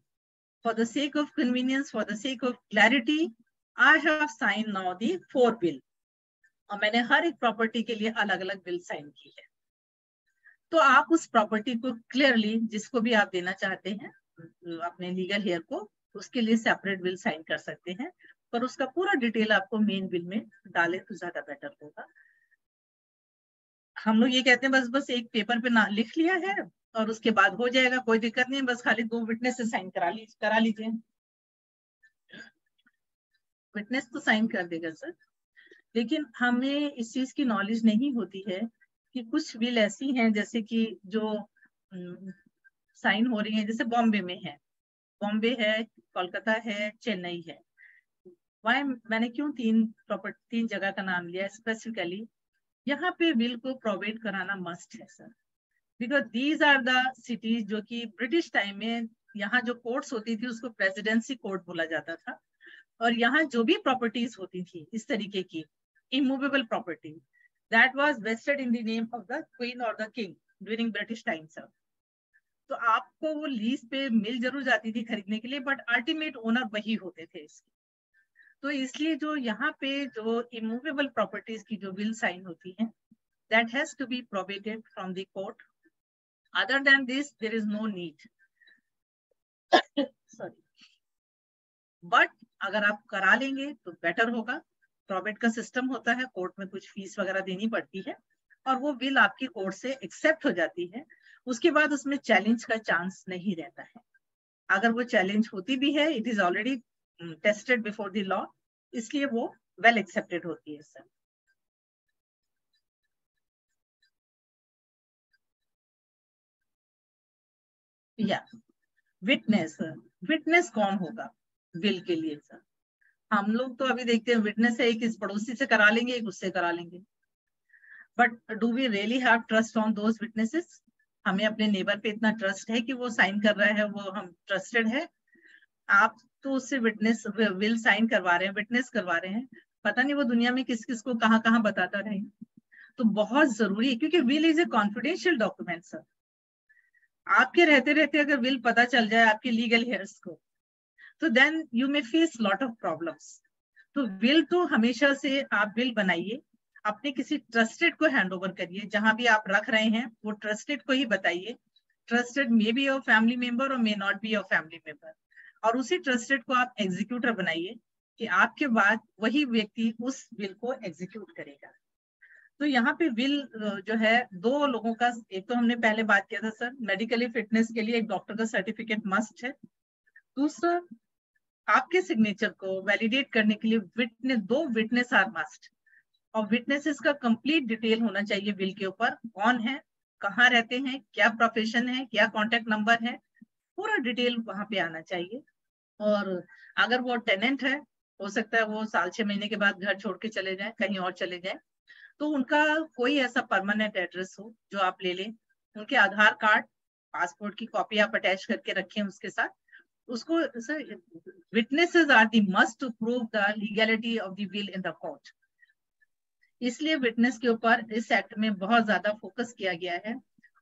for the sake of convenience, for the sake of clarity, I have sign now the 4 bill, और मैंने हर एक प्रॉपर्टी के लिए अलग अलग बिल साइन की है। तो आप उस प्रॉपर्टी को क्लियरली जिसको भी आप देना चाहते हैं अपने लीगल हेयर को, उसके लिए सेपरेट बिल साइन कर सकते हैं, पर उसका पूरा डिटेल आपको मेन बिल में डाले तो ज्यादा बेटर होगा। हम लोग ये कहते हैं बस एक पेपर पे ना लिख लिया है और उसके बाद हो जाएगा, कोई दिक्कत नहीं, बस खाली 2 विटनेस से साइन करा लीजिए। विटनेस तो साइन कर देगा सर, लेकिन हमें इस चीज की नॉलेज नहीं होती है कि कुछ बिल ऐसी हैं जैसे कि जो साइन हो रही है, जैसे बॉम्बे में है, बॉम्बे है, कोलकाता है, चेन्नई है। वाई मैंने क्यों 3 जगह का नाम लिया स्पेसिफिकली, यहाँ पे बिल को प्रोवाइड कराना मस्ट है sir, because these are the cities जो कि ब्रिटिश टाइम में यहाँ जो कोर्ट्स होती थी उसको प्रेसिडेंसी कोर्ट बोला जाता था, और यहाँ जो भी प्रॉपर्टीज होती थी इस तरीके की immovable property, that was vested in the name of the queen और the king during British time sir. तो आपको वो लीज पे मिल जरूर जाती थी खरीदने के लिए, बट अल्टीमेट ओनर वही होते थे इसके। तो इसलिए जो यहाँ पे जो इमूवेबल प्रॉपर्टीज की जो बिल साइन होती है, that has to be provided from the court, other than this there is no need. Sorry, but अगर आप करा लेंगे तो बेटर होगा। प्रोबेट का सिस्टम होता है, कोर्ट में कुछ फीस वगैरह देनी पड़ती है और वो बिल आपकी कोर्ट से एक्सेप्ट हो जाती है, उसके बाद उसमें चैलेंज का चांस नहीं रहता है। अगर वो चैलेंज होती भी है, it is already tested before the law, इसलिए वो वेल एक्सेप्टेड होती है सर। या विटनेस, विटनेस कौन होगा बिल के लिए सर? हम लोग तो अभी देखते हैं विटनेस है, एक इस पड़ोसी से करा लेंगे, एक उससे करा लेंगे, but do we really have trust on those witnesses? हमें अपने नेबर पे इतना ट्रस्ट है कि वो साइन कर रहा है, वो हम ट्रस्टेड है? आप तो उससे विटनेस विल साइन करवा रहे हैं, विटनेस करवा रहे हैं, पता नहीं वो दुनिया में किस किस को कहाँ कहाँ बताता रहे। तो बहुत जरूरी है, क्योंकि will is a confidential document sir. आपके रहते रहते अगर विल पता चल जाए आपके लीगल हेयर्स को, तो then you may face lot of problems. तो विल तो हमेशा से आप विल बनाइए, अपने किसी ट्रस्टेड को हैंड ओवर करिए, जहां भी आप रख रहे हैं वो ट्रस्टेड को ही बताइए। Trusted may be your family member और may not be your family member, और उसी ट्रस्टेड को आप एग्जीक्यूटर बनाइए कि आपके बाद वही व्यक्ति उस विल को एग्जीक्यूट करेगा। तो यहाँ पे विल जो है 2 लोगों का, एक तो हमने पहले बात किया था सर, मेडिकली फिटनेस के लिए एक डॉक्टर का सर्टिफिकेट मस्ट है। दूसरा, आपके सिग्नेचर को वैलिडेट करने के लिए विटनेस, 2 विटनेस आर मस्ट, और विटनेसेस का कंप्लीट डिटेल होना चाहिए विल के ऊपर, कौन है, कहाँ रहते हैं, क्या प्रोफेशन है, क्या कॉन्टेक्ट नंबर है, पूरा डिटेल वहां पे आना चाहिए। और अगर वो टेनेंट है, हो सकता है वो साल 6 महीने के बाद घर छोड़ के चले जाए, कहीं और चले जाए, तो उनका कोई ऐसा परमानेंट एड्रेस हो जो आप ले लें, उनके आधार कार्ड, पासपोर्ट की कॉपी आप अटैच करके रखें उसके साथ उसको। Witnesses are the must to prove the legality of the will in the court. इसलिए विटनेस के ऊपर इस एक्ट में बहुत ज्यादा फोकस किया गया है।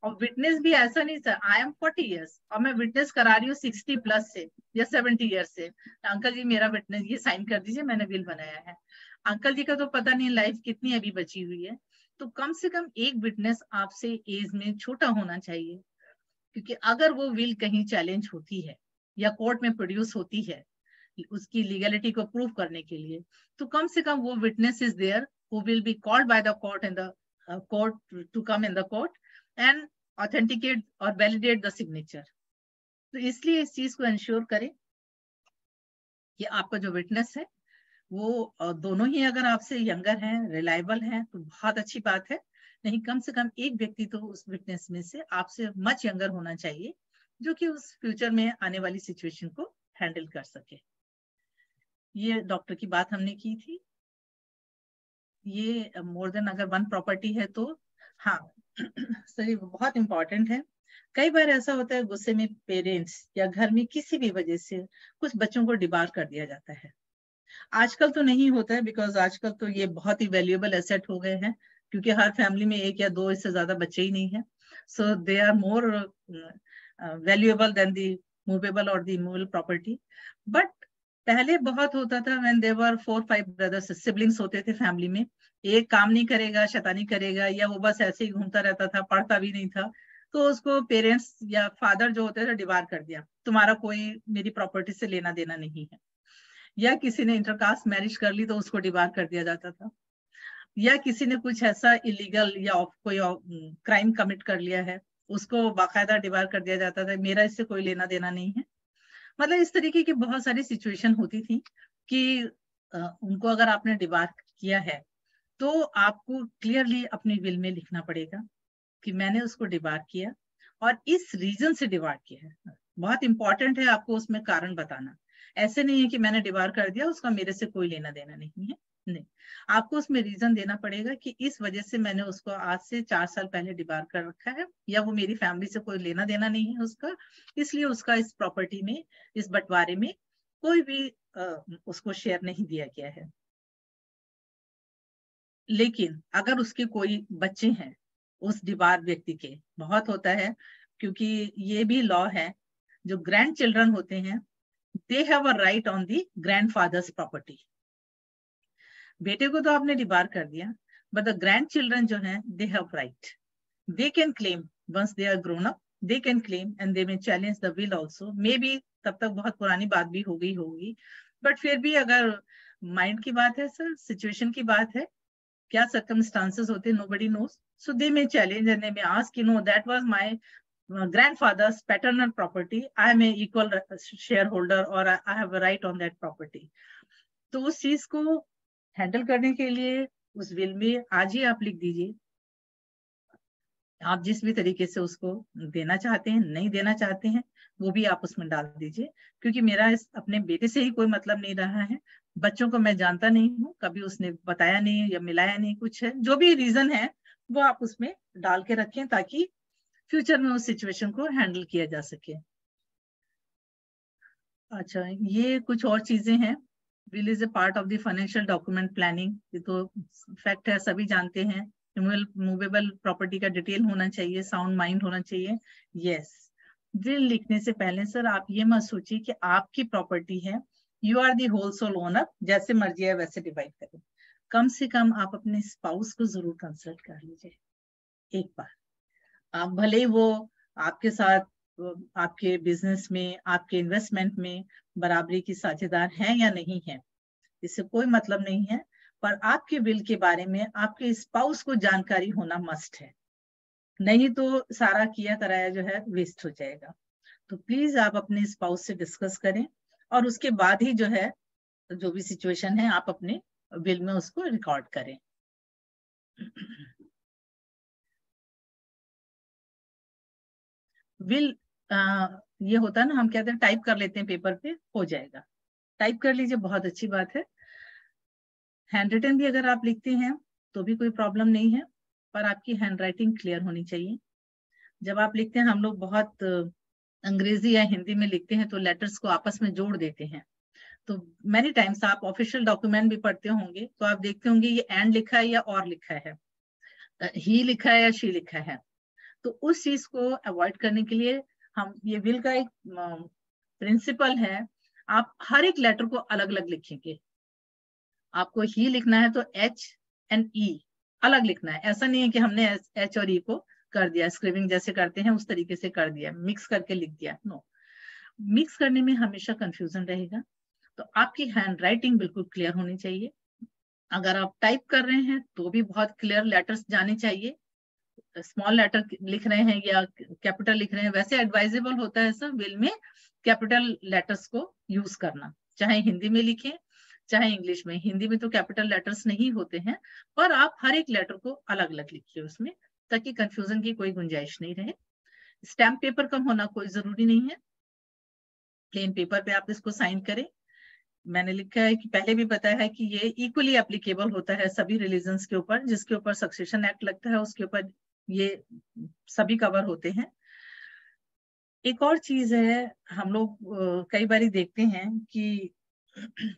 और विटनेस भी ऐसा नहीं सर, आई एम 40 ईयर्स और मैं विटनेस करा रही हूँ 60 प्लस से या 70 ईयर्स से, अंकल जी मेरा विटनेस ये साइन कर दीजिए, मैंने बिल बनाया है। अंकल जी का तो पता नहीं लाइफ कितनी अभी बची हुई है। तो कम से कम एक विटनेस आपसे एज में छोटा होना चाहिए, क्योंकि अगर वो विल कहीं चैलेंज होती है या कोर्ट में प्रोड्यूस होती है उसकी लीगैलिटी को प्रूव करने के लिए, तो कम से कम वो witness is there who will be called by the court in the court to come in the court and authenticate or validate the signature. तो इसलिए इस चीज को इंश्योर करें कि आपका जो विटनेस है वो दोनों ही अगर आपसे यंगर हैं, रिलायबल हैं, तो बहुत अच्छी बात है। नहीं, कम से कम एक व्यक्ति तो उस विटनेस में से आपसे मच यंगर होना चाहिए, जो कि उस फ्यूचर में आने वाली सिचुएशन को हैंडल कर सके। ये डॉक्टर की बात हमने की थी। ये मोर देन अगर 1 प्रॉपर्टी है तो हाँ सही, बहुत इम्पोर्टेंट है। कई बार ऐसा होता है गुस्से में पेरेंट्स या घर में किसी भी वजह से कुछ बच्चों को डिबार कर दिया जाता है। आजकल तो नहीं होता है, बिकॉज आजकल तो ये बहुत ही वैल्यूएबल एसेट हो गए हैं, क्योंकि हर फैमिली में एक या दो इससे ज्यादा बच्चे ही नहीं है। So they are more valuable than the movable और दी इमूवेबल प्रॉपर्टी। बट पहले बहुत होता था, when there were 4-5 brothers, siblings होते थे फैमिली में, एक काम नहीं करेगा, शैतानी करेगा, या वो बस ऐसे ही घूमता रहता था, पढ़ता भी नहीं था, तो उसको पेरेंट्स या फादर जो होते थे डिबार कर दिया, तुम्हारा कोई मेरी प्रॉपर्टी से लेना देना नहीं है। या किसी ने इंटरकास्ट मैरिज कर ली तो उसको डिबार कर दिया जाता था, या किसी ने कुछ ऐसा इलीगल या कोई क्राइम कमिट कर लिया है, उसको बाकायदा डिबार कर दिया जाता था, मेरा इससे कोई लेना देना नहीं है। मतलब इस तरीके की बहुत सारी सिचुएशन होती थी कि उनको अगर आपने डिबार किया है तो आपको क्लियरली अपनी विल में लिखना पड़ेगा कि मैंने उसको डिबार किया और इस रीजन से डिबार किया है। बहुत इंपॉर्टेंट है आपको उसमें कारण बताना। ऐसे नहीं है कि मैंने डिबार कर दिया, उसका मेरे से कोई लेना देना नहीं है, नहीं, आपको उसमें रीजन देना पड़ेगा कि इस वजह से मैंने उसको आज से 4 साल पहले डिबार कर रखा है, या वो मेरी फैमिली से कोई लेना देना नहीं है उसका, इसलिए उसका इस प्रॉपर्टी में, इस बंटवारे में कोई भी उसको शेयर नहीं दिया गया है। लेकिन अगर उसके कोई बच्चे हैं उस डिबार व्यक्ति के, बहुत होता है क्योंकि ये भी लॉ है, जो ग्रैंड चिल्ड्रन होते हैं they have a right on the grandfathers property. बेटे को तो आपने डिबार कर दिया, बट द ग्रैंड चिल्ड्रन जो हैं they have right, they can claim once they are grown up, they can claim and they may challenge the will also. Maybe तब तक बहुत पुरानी बात भी हो गई होगी, बट फिर भी अगर माइंड की बात है सर, सिचुएशन की बात है, क्या circumstances होते, nobody knows, so they may challenge and they may ask, you know, that was my grandfather's paternal property, I am a equal shareholder or I have a right on that property। तो उस चीज को handle करने के लिए उस will में आज ही आप लिख दीजिए, आप जिस भी तरीके से उसको देना चाहते हैं, नहीं देना चाहते हैं, वो भी आप उसमें डाल दीजिए, क्योंकि मेरा इस अपने बेटे से ही कोई मतलब नहीं रहा है, बच्चों को मैं जानता नहीं हूँ, कभी उसने बताया नहीं या मिलाया नहीं, कुछ है जो भी रीजन है वो आप उसमें डाल के रखें ताकि फ्यूचर में उस सिचुएशन को हैंडल किया जा सके। अच्छा, ये कुछ और चीजें हैं। Will is a part of the financial document planning, ये तो फैक्ट है, सभी जानते हैं। मूवेबल प्रॉपर्टी का डिटेल होना चाहिए, साउंड माइंड होना चाहिए। यस, विल लिखने से पहले सर आप ये मत सोचिए कि आपकी प्रॉपर्टी है, you are the whole sole owner, जैसे मर्जी है वैसे डिवाइड करें। कम से कम आप अपने स्पाउस को जरूर कंसल्ट कर लीजिए एक बार। आप भले वो आपके साथ आपके बिजनेस में, आपके इन्वेस्टमेंट में बराबरी की साझेदार हैं या नहीं है, इससे कोई मतलब नहीं है, पर आपके विल के बारे में आपके स्पाउस को जानकारी होना मस्ट है, नहीं तो सारा किया कराया जो है वेस्ट हो जाएगा। तो प्लीज आप अपने स्पाउस से डिस्कस करें और उसके बाद ही जो है जो भी सिचुएशन है आप अपने विल में उसको रिकॉर्ड करें। विल ये होता है ना, हम कहते हैं टाइप कर लेते हैं पेपर पे, हो जाएगा, टाइप कर लीजिए, बहुत अच्छी बात है। हैंड रिटन भी अगर आप लिखते हैं तो भी कोई प्रॉब्लम नहीं है, पर आपकी हैंड राइटिंग क्लियर होनी चाहिए। जब आप लिखते हैं, हम लोग बहुत अंग्रेजी या हिंदी में लिखते हैं तो लेटर्स को आपस में जोड़ देते हैं, तो मैनी टाइम्स आप ऑफिशियल डॉक्यूमेंट भी पढ़ते होंगे तो आप देखते होंगे ये एंड लिखा है या और लिखा है, ही लिखा है या शी लिखा है। तो उस चीज को अवॉइड करने के लिए हम, ये विल का एक प्रिंसिपल है, आप हर एक लेटर को अलग अलग लिखेंगे। आपको ही लिखना है तो एच एंड ई अलग लिखना है, ऐसा नहीं है कि हमने एच और ई को कर दिया, स्क्रिबिंग जैसे करते हैं उस तरीके से कर दिया, मिक्स करके लिख दिया, नो। मिक्स करने में हमेशा कंफ्यूजन रहेगा, तो आपकी हैंड राइटिंग बिल्कुल क्लियर होनी चाहिए। अगर आप टाइप कर रहे हैं तो भी बहुत क्लियर लेटर्स जाने चाहिए, स्मॉल लेटर लिख रहे हैं या कैपिटल लिख रहे हैं, वैसे एडवाइजेबल होता है सर विल में कैपिटल लेटर्स को यूज करना, चाहे हिंदी में लिखें चाहे इंग्लिश में। हिंदी में तो कैपिटल लेटर्स नहीं होते हैं, पर आप हर एक लेटर को अलग अलग लिखिए उसमें, ताकि कंफ्यूजन की कोई गुंजाइश नहीं रहे। स्टैम्प पेपर कम होना कोई जरूरी नहीं है, प्लेन पेपर पे आप इसको साइन करें। मैंने लिखा है कि पहले भी बताया है कि ये इक्वली एप्लीकेबल होता है सभी रिलीजन्स के ऊपर, जिसके ऊपर सक्सेशन एक्ट लगता है उसके ऊपर ये सभी कवर होते हैं। एक और चीज है, हम लोग कई बार देखते हैं कि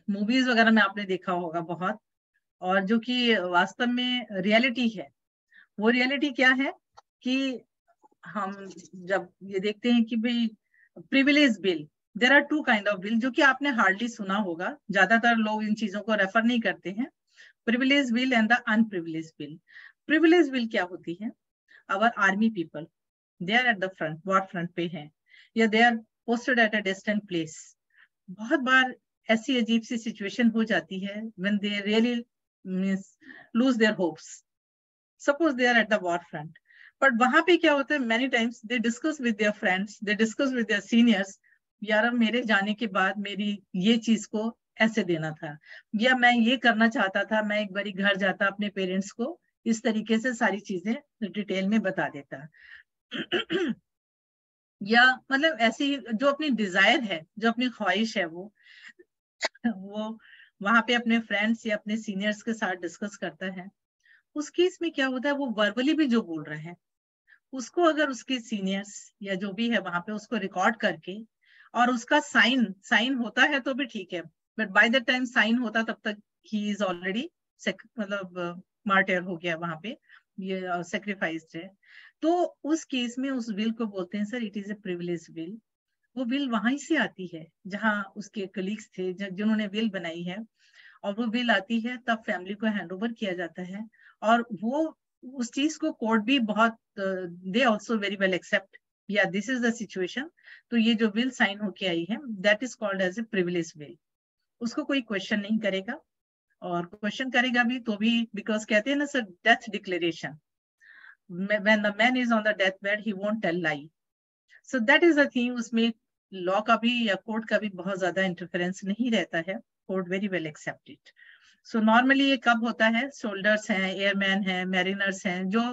मूवीज वगैरह में आपने देखा होगा बहुत, और जो कि वास्तव में रियलिटी है, वो रियलिटी क्या है कि हम जब ये देखते हैं कि भाई privilege will, there are two kind of will, जो कि आपने हार्डली सुना होगा, ज्यादातर लोग इन चीजों को रेफर नहीं करते हैं, privilege will and the unprivilege will. Privilege will क्या होती है? Our army people, they are at the front, war front पे हैं, या they are posted at a distant place. बहुत बार ऐसी अजीब सी सिचुएशन हो जाती है when they really means lose their hopes, suppose they are at the war front, but वहां पे क्या होता है, many times they discuss with their friends, they discuss with there seniors, यार अब मेरे जाने के बाद मेरी ये चीज को ऐसे देना था, या मैं ये करना चाहता था, मैं एक बारी घर जाता अपने पेरेंट्स को इस तरीके से सारी चीजें डिटेल में बता देता। या मतलब ऐसी जो अपनी डिजायर है, जो अपनी ख्वाहिश है, वो वहां पे अपने फ्रेंड्स या अपने सीनियर्स के साथ डिस्कस करता है। उस केस में क्या होता है, वो वर्बली भी जो बोल रहे हैं उसको अगर उसके सीनियर्स या जो भी है वहां पे उसको रिकॉर्ड करके, और उसका साइन होता है तो भी ठीक है, but by the time sign होता तब तक ही इज ऑलरेडी मतलब मार्टियर हो गया, वहां पे ये सेक्रीफाइस्ड है। तो उस केस में उस विल को बोलते हैं sir it is A privilege will. वो विल वहां से आती है जहां उसके कलीग्स थे जिन्होंने विल बनाई है, और वो बिल आती है तब फैमिली को हैंड ओवर किया जाता है, और वो उस चीज को कोर्ट भी बहुत they also very well accept, या दिस इज द सिचुएशन। तो ये जो बिल साइन होके आई है that is called as a privilege will. उसको कोई क्वेश्चन नहीं करेगा, और क्वेश्चन करेगा भी तो भी, बिकॉज कहते हैं ना sir death declaration, when the man is on the death bed he won't tell lie. So that is the thing, उसमें लॉ का भी या कोर्ट का भी बहुत ज्यादा इंटरफेरेंस नहीं रहता है, court very well accept it. So normally ये कब होता है, सोल्जर्स हैं, एयरमैन हैं, मैरिनर्स हैं, जो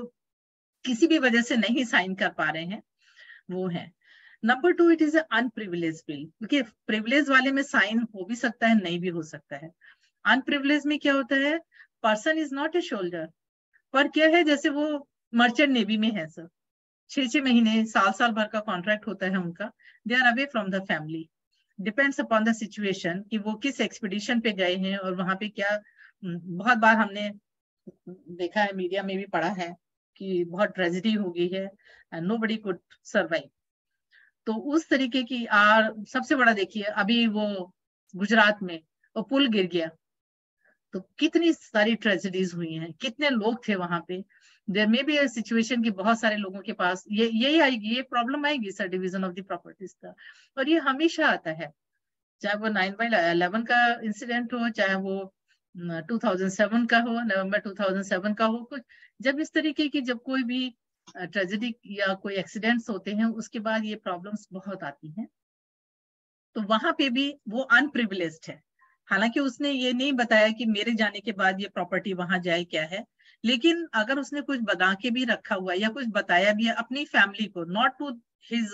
किसी भी वजह से नहीं साइन कर पा रहे हैं, वो है। Number 2, it is unprivileged bill, क्योंकि प्रिविलेज वाले में साइन हो भी सकता है, नहीं भी हो सकता है। अनप्रिविलेज में क्या होता है, person is not a shoulder, पर क्या है, जैसे वो मर्चेंट नेवी में है सर, 6 महीने साल भर का कॉन्ट्रैक्ट होता है उनका, they are away from the family, depends upon the situation कि वो किस एक्सपीडिशन पे गए हैं और वहां पे क्या। बहुत बार हमने देखा है, मीडिया में भी पढ़ा है कि बहुत ट्रेजेडी हो गई है एंड नोबडी कुड सर्वाइव। तो उस तरीके की सबसे बड़ा देखिए, अभी वो गुजरात में वो पुल गिर गया, तो कितनी सारी ट्रेजेडीज हुई हैं, कितने लोग थे वहां पे। There may be a situation कि बहुत सारे लोगों के पास यही आएगी, ये प्रॉब्लम आएगी sir division of the properties का, और ये हमेशा आता है, चाहे वो 9/11 का इंसिडेंट हो, चाहे वो 2007 का हो, नवंबर 2007 का हो, कुछ जब इस तरीके की जब कोई भी ट्रेजेडी या कोई एक्सीडेंट्स होते हैं, उसके बाद ये प्रॉब्लम्स बहुत आती हैं। तो वहां पे भी वो अनप्रिविलेज्ड है, हालांकि उसने ये नहीं बताया कि मेरे जाने के बाद ये प्रॉपर्टी वहां जाए क्या है, लेकिन अगर उसने कुछ बता के भी रखा हुआ है या कुछ बताया भी है अपनी फैमिली को, नॉट टू हिज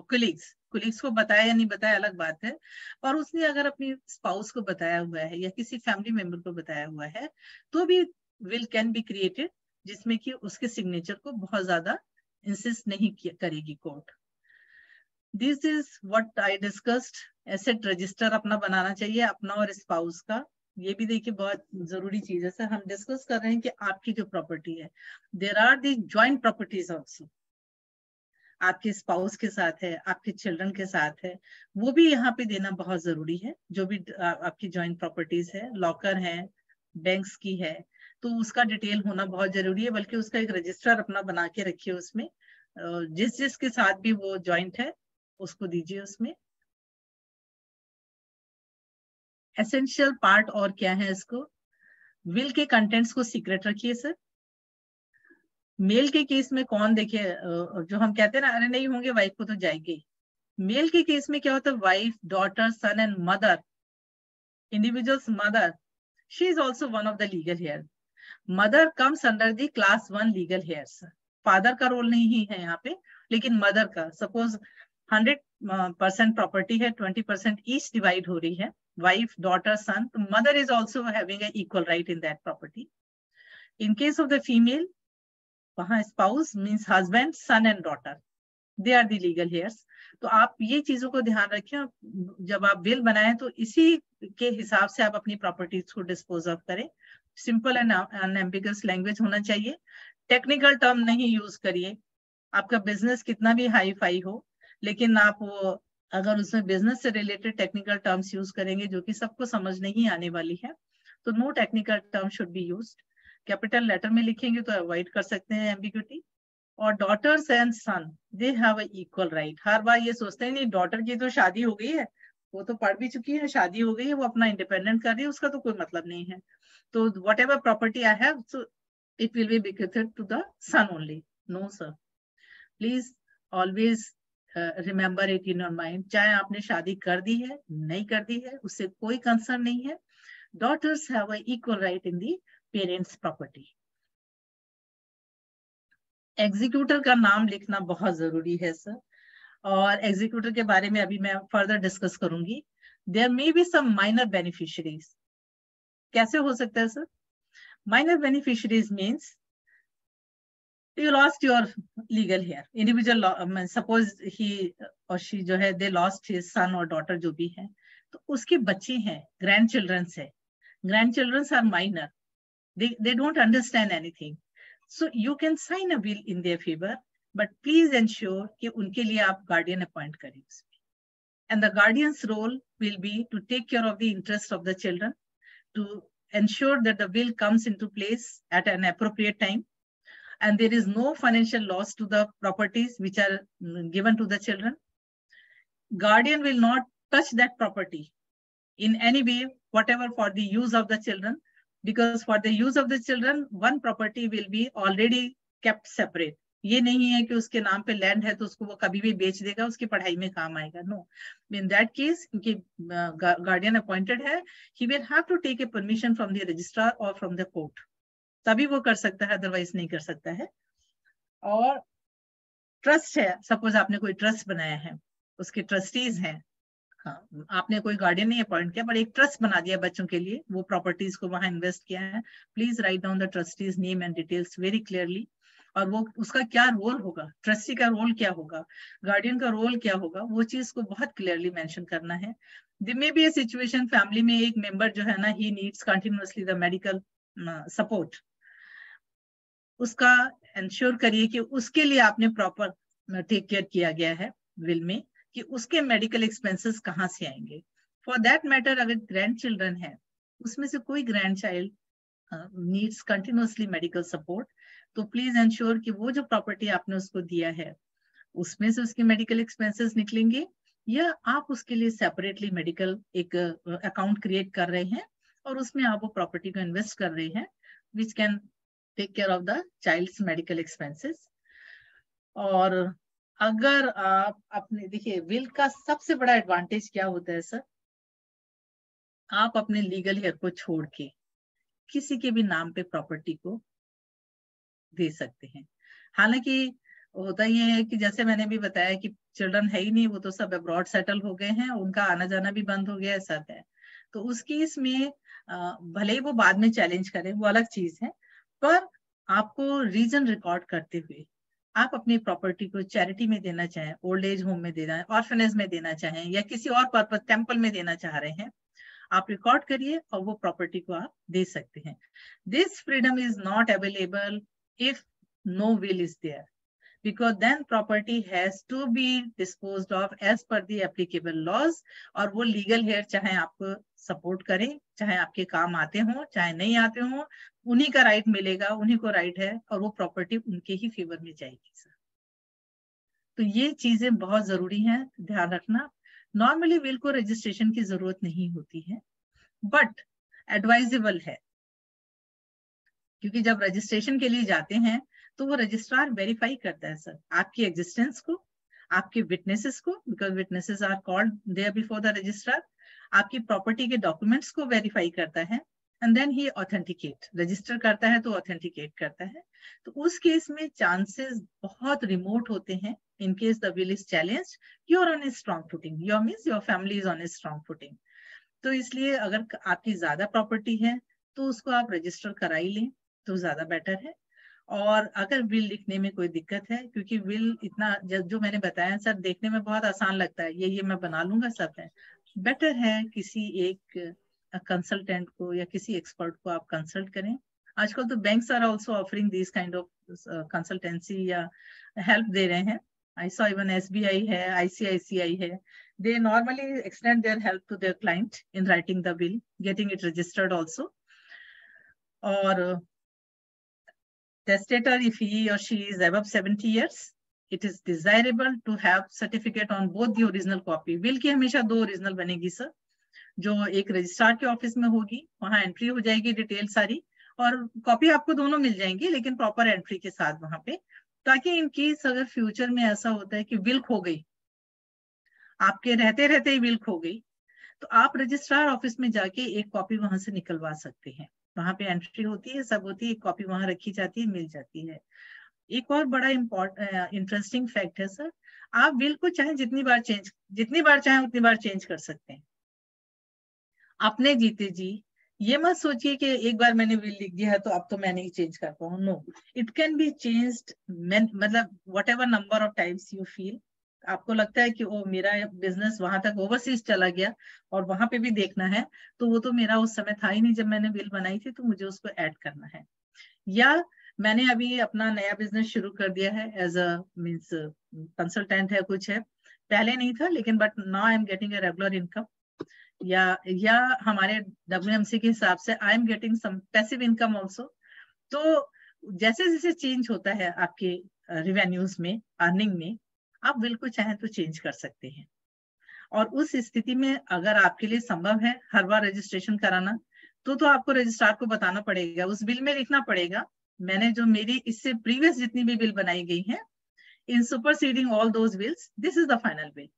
कुलीग्स को बताया या नहीं बताया अलग बात है, और उसने अगर अपनी स्पाउस को बताया हुआ है या किसी फैमिली मेंबर को बताया हुआ है, तो भी विल कैन बी क्रिएटेड, जिसमें कि उसके सिग्नेचर को बहुत ज्यादा इंसिस्ट नहीं करेगी court. This is what I discussed. Asset register अपना बनाना चाहिए, अपना और स्पाउस का, ये भी देखिए बहुत जरूरी चीज है सर। हम डिस्कस कर रहे हैं कि आपकी जो प्रॉपर्टी है, there are the joint properties also, आपके स्पाउस के साथ है, आपके चिल्ड्रन के साथ है, वो भी यहाँ पे देना बहुत जरूरी है। जो भी आपकी जॉइंट प्रॉपर्टीज है, लॉकर है, बैंक्स की है, तो उसका डिटेल होना बहुत जरूरी है, बल्कि उसका एक रजिस्टर अपना बना के रखिए, उसमें जिस के साथ भी वो जॉइंट है उसको दीजिए उसमें। एसेंशियल पार्ट और क्या है इसको, विल के कंटेंट्स को सीक्रेट रखिए सर। मेल के केस में कौन देखिए, जो हम कहते हैं ना, अरे नहीं होंगे वाइफ को तो जाएगी। मेल के केस में क्या होता है, wife, daughter, son and mother, individuals mother, she is also one of the legal heir. Mother comes under the class 1 legal heirs. Father का रोल नहीं है यहाँ पे, लेकिन मदर का, सपोज 100% प्रॉपर्टी है, 20% ईच डिवाइड हो रही है, वाइफ, डॉटर, सन, तो mother is also having an equal right in that property. In case of the female, वहां spouse means husband, son and daughter, they are the legal heirs. तो आप ये चीजों को ध्यान रखें, जब आप विल बनाएं तो इसी के हिसाब से आप अपनी प्रॉपर्टीज को डिस्पोज ऑफ करें। सिंपल एंड अनएम्बिगस लैंग्वेज होना चाहिए, टेक्निकल टर्म नहीं यूज करिए। आपका बिजनेस कितना भी हाई फाई हो, लेकिन आप वो अगर उसमें बिजनेस से रिलेटेड टेक्निकल टर्म्स यूज करेंगे जो कि सबको समझ नहीं आने वाली है, तो no technical term should be used. Capital letter में लिखेंगे तो अवॉइड कर सकते हैं एम्बिग्यूटी। और daughters and son they have a equal right. हर बार ये सोचते हैं नहीं डॉटर की तो शादी हो गई है, वो तो पढ़ भी चुकी है, शादी हो गई है, वो अपना इंडिपेंडेंट कर रही है, उसका तो कोई मतलब नहीं है। तो whatever property I have, so it will be bequeathed to the son only. No sir, please always remember it in your mind. चाहे आपने शादी कर दी है नहीं कर दी है, उससे कोई कंसर्न नहीं है। Daughters have a equal right in the parents property. Executor का नाम लिखना बहुत जरूरी है सर, और एग्जीक्यूटर के बारे में अभी मैं फर्दर डिस्कस करूंगी। There may be some minor beneficiaries. कैसे हो सकता है sir? Minor beneficiaries means you lost your legal hair, individual suppose he or she जो है they lost his son or daughter जो भी है, तो उसके बच्चे हैं, grandchildren है, grandchildren are minor, they don't understand anything, so you can sign a will in their favor, but please ensure कि उनके लिए आप guardian appoint करें उसमें, and the guardian's role will be to take care of the interest of the children, to ensure that the will comes into place at an appropriate time, and there is no financial loss to the properties which are given to the children. Guardian will not touch that property in any way, whatever for the use of the children, because for the use of the children, one property will be already kept separate. ये नहीं है कि उसके नाम पे land है तो उसको वो कभी भी बेच देगा, उसकी पढ़ाई में काम आएगा। नो, in that case, क्योंकि guardian appointed है, he will have to take a permission from the registrar or from the court. तभी वो कर सकता है, अदरवाइज नहीं कर सकता है। और ट्रस्ट है, सपोज आपने कोई ट्रस्ट बनाया है, उसके ट्रस्टीज हैं, हाँ, आपने कोई गार्डियन नहीं अपॉइंट किया, पर एक ट्रस्ट बना दिया बच्चों के लिए, वो प्रॉपर्टीज को वहां इन्वेस्ट किया है, please write down the trustees name and details very clearly, और वो उसका क्या रोल होगा, ट्रस्टी का रोल क्या होगा, गार्डियन का रोल क्या होगा, वो चीज को बहुत क्लियरली मेंशन करना है। There may be a situation, family में एक मेंबर जो है ना, he needs continuously the medical support, उसका इंश्योर करिए कि उसके लिए आपने प्रॉपर टेक केयर किया गया है विल में, कि उसके मेडिकल एक्सपेंसेस कहाँ से आएंगे। फॉर दैट मैटर, अगर ग्रैंड चिल्ड्रन है, उसमें से कोई grand child needs continuously medical support, तो प्लीज इंश्योर कि वो जो प्रॉपर्टी आपने उसको दिया है उसमें से उसके मेडिकल एक्सपेंसेस निकलेंगे, या आप उसके लिए सेपरेटली मेडिकल एक अकाउंट क्रिएट कर रहे हैं और उसमें आप वो प्रॉपर्टी को इन्वेस्ट कर रहे हैं, which can take care of the child's medical expenses. और अगर आप अपने, देखिए विल का सबसे बड़ा एडवांटेज क्या होता है सर, आप अपने लीगल हेयर को छोड़ के किसी के भी नाम पे प्रॉपर्टी को दे सकते हैं। हालांकि होता ये है कि जैसे मैंने भी बताया कि चिल्ड्रन है ही नहीं, वो तो सब अब्रॉड सेटल हो गए हैं, उनका आना जाना भी बंद हो गया है, सब है, तो उस केस में भले ही वो बाद में चैलेंज करें, वो अलग चीज है, पर आपको रीजन रिकॉर्ड करते हुए आप अपनी प्रॉपर्टी को चैरिटी में देना चाहें, ओल्ड एज होम में देना है, ऑर्फनेज में देना चाहें, या किसी और पर्पज टेम्पल में देना चाह रहे हैं, आप रिकॉर्ड करिए और वो प्रॉपर्टी को आप दे सकते हैं। This freedom is not available if no will is there, because then property has to be disposed of as per the applicable laws, और वो legal हेयर चाहे आपको सपोर्ट करें, चाहे आपके काम आते हो चाहे नहीं आते हो, उन्हीं का राइट मिलेगा, उन्हीं को राइट है, और वो प्रॉपर्टी उनके ही फेवर में जाएगी सर। तो ये चीजें बहुत जरूरी हैं, ध्यान रखना। नॉर्मली विल को रजिस्ट्रेशन की जरूरत नहीं होती है, बट एडवाइजेबल है, क्योंकि जब रजिस्ट्रेशन के लिए जाते हैं तो वो रजिस्ट्रार वेरीफाई करता है सर आपकी एग्जिस्टेंस को, आपके विटनेसेस को, because witnesses are called there before the registrar, आपकी प्रॉपर्टी के डॉक्यूमेंट्स को वेरीफाई करता है, and then he authenticate, register करता है तो ऑथेंटिकेट करता है। तो उस केस में चांसेस बहुत रिमोट होते हैं, in case the will is challenged, you are on a strong footing, your means your family is on a strong footing. तो इसलिए अगर आपकी ज्यादा प्रॉपर्टी है तो उसको आप रजिस्टर करा ही लें तो ज्यादा बेटर है। और अगर विल लिखने में कोई दिक्कत है, क्योंकि विल इतना जो मैंने बताया सर देखने में बहुत आसान लगता है, ये मैं बना लूंगा सब है, बेटर है किसी एक कंसल्टेंट को या किसी एक्सपर्ट को आप कंसल्ट करें। आजकल तो banks are also offering this kind of consultancy या हेल्प दे रहे हैं। आई सॉ इवन SBI है, ICICI है, they normally extend their help to their client in writing the will, getting it registered also. और testator, if he or she is above 70 years, it is desirable to have certificate on both the original copy. will की हमेशा 2 original बनेगी sir, जो एक registrar के office में होगी, वहां एंट्री हो जाएगी डिटेल सारी, और कॉपी आपको दोनों मिल जाएंगी लेकिन प्रॉपर एंट्री के साथ वहां पे, ताकि इन केस अगर फ्यूचर में ऐसा होता है कि विल खो गई, आपके रहते रहते ही विल खो गई, तो आप रजिस्ट्रार ऑफिस में जाके एक कॉपी वहां से निकलवा सकते हैं। वहां पे एंट्री होती है, सब होती है, एक कॉपी वहां रखी जाती है, मिल जाती है। एक और बड़ा इंटरेस्टिंग फैक्ट है सर, आप विल को चाहे जितनी बार चाहे उतनी बार चेंज कर सकते हैं अपने जीते जी। ये मत सोचिए कि एक बार मैंने विल लिख दिया है तो अब तो मैं नहीं चेंज कर पाऊँ। No, it can be changed, मतलब whatever number of times you feel. आपको लगता है कि ओ मेरा बिजनेस वहां तक ओवरसीज चला गया और वहां पे भी देखना है, तो वो तो मेरा उस समय था ही नहीं जब मैंने विल बनाई थी, तो मुझे उसको ऐड करना है। या मैंने अभी अपना नया बिजनेस शुरू कर दिया है, एज अ मीन्स कंसल्टेंट है, कुछ है, पहले नहीं था लेकिन but now I am getting a regular income, या हमारे WMC के हिसाब से I am getting some passive income also. तो जैसे जैसे चेंज होता है आपके रेवेन्यूज में, अर्निंग में, आप विल को चाहें तो चेंज कर सकते हैं। और उस स्थिति में अगर आपके लिए संभव है हर बार रजिस्ट्रेशन कराना, तो आपको रजिस्ट्रार को बताना पड़ेगा, उस बिल में लिखना पड़ेगा, मैंने जो मेरी इससे प्रीवियस जितनी भी बिल बनाई गई है, in superseding all those wills, this is the final will.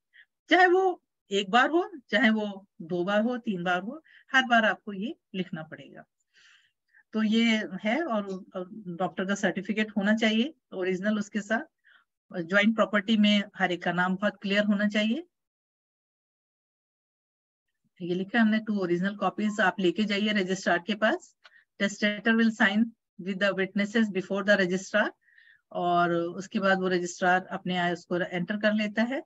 चाहे वो एक बार हो, चाहे वो 2 बार हो, 3 बार हो, हर बार आपको ये लिखना पड़ेगा। तो ये है, और डॉक्टर का सर्टिफिकेट होना चाहिए ओरिजिनल उसके साथ। ज्वाइंट प्रॉपर्टी में हर एक का नाम बहुत क्लियर होना चाहिए। ये लिखा है हमने, 2 ओरिजिनल कॉपीज आप लेके जाइए रजिस्ट्रार के पास। Testator will sign with the witnesses before the registrar, और उसके बाद वो रजिस्ट्रार अपने आए उसको एंटर कर लेता है।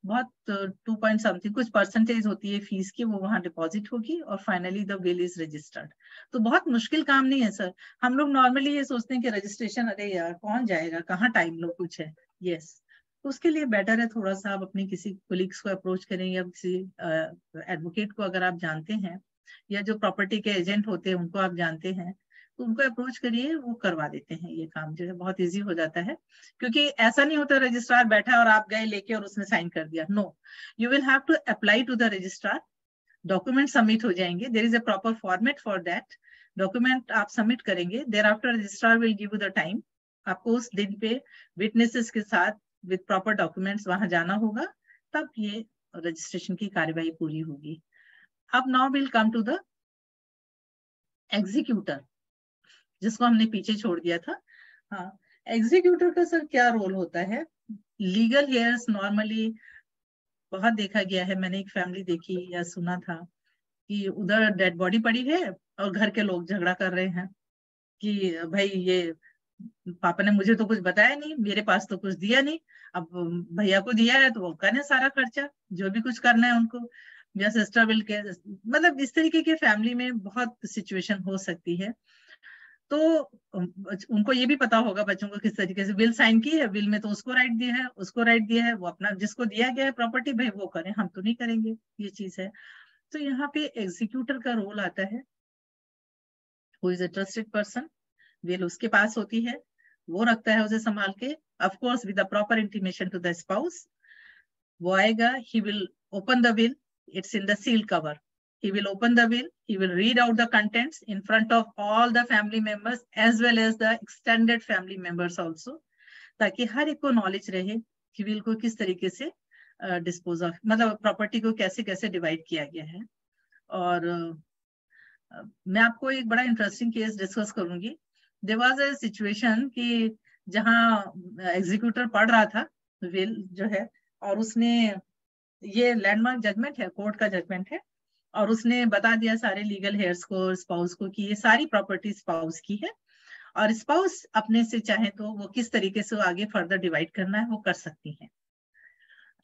बहुत 2 पॉइंट समथिंग कुछ परसेंटेज होती है फीस की, वो वहां डिपॉजिट होगी, और finally the bill is registered. तो बहुत मुश्किल काम नहीं है सर। हम लोग नॉर्मली ये सोचते हैं कि रजिस्ट्रेशन, अरे यार कौन जाएगा, कहाँ टाइम लो, कुछ है। यस, तो उसके लिए बेटर है थोड़ा सा आप अपने किसी कोलिग्स को अप्रोच करें, या किसी एडवोकेट को अगर आप जानते हैं, या जो प्रॉपर्टी के एजेंट होते हैं उनको आप जानते हैं, तो उनको अप्रोच करिए, वो करवा देते हैं। ये काम जो है बहुत इजी हो जाता है, क्योंकि ऐसा नहीं होता रजिस्ट्रार बैठा और आप गए लेके और उसने साइन कर दिया। No, you will have to apply to the registrar, document submit हो जाएंगे, there is a proper format for that. Document आप सबमिट करेंगे, thereafter registrar will give you the time, आपको उस दिन पे विटनेसेस के साथ विद प्रॉपर डॉक्यूमेंट्स वहां जाना होगा, तब ये रजिस्ट्रेशन की कार्यवाही पूरी होगी। अब now will come to the executor, जिसको हमने पीछे छोड़ दिया था। हाँ, एग्जीक्यूटर का सर क्या रोल होता है? लीगल हेयर्स नॉर्मली बहुत देखा गया है, मैंने एक फैमिली देखी या सुना था कि उधर डेड बॉडी पड़ी है और घर के लोग झगड़ा कर रहे हैं कि भाई ये पापा ने मुझे तो कुछ बताया नहीं, मेरे पास तो कुछ दिया नहीं, अब भैया को दिया है तो वो करे सारा खर्चा, जो भी कुछ करना है उनको, या सिस्टर विल के, मतलब इस तरीके के फैमिली में बहुत सिचुएशन हो सकती है। तो उनको ये भी पता होगा बच्चों को किस तरीके से विल साइन की है, विल में तो उसको राइट दिया है, उसको राइट दिया है, वो अपना जिसको दिया गया है प्रॉपर्टी भाई वो करें, हम तो नहीं करेंगे, ये चीज है। तो यहाँ पे एग्जीक्यूटर का रोल आता है, who is a trusted person, will उसके पास होती है, वो रखता है उसे संभाल के, of course with the proper intimation to the spouse. वो आएगा, he will open the will, it's in the seal cover, he will open the will, he will read out the contents in front of all the family members as well as the extended family members also, ताकि हर एक को knowledge रहे कि will को किस तरीके से dispose of, मतलब प्रॉपर्टी को कैसे कैसे डिवाइड किया गया है। और मैं आपको एक बड़ा इंटरेस्टिंग केस डिस्कस करूंगी। देयर वाज अ सिचुएशन कि जहां एग्जीक्यूटर पढ़ रहा था विल जो है, और उसने, ये लैंडमार्क जजमेंट है, कोर्ट का जजमेंट है, और उसने बता दिया सारे लीगल हेयर्स को, स्पाउस को, कि ये सारी प्रॉपर्टी स्पाउस की है, और स्पाउस अपने से चाहे तो वो किस तरीके से वो आगे फर्दर डिवाइड करना है वो कर सकती हैं।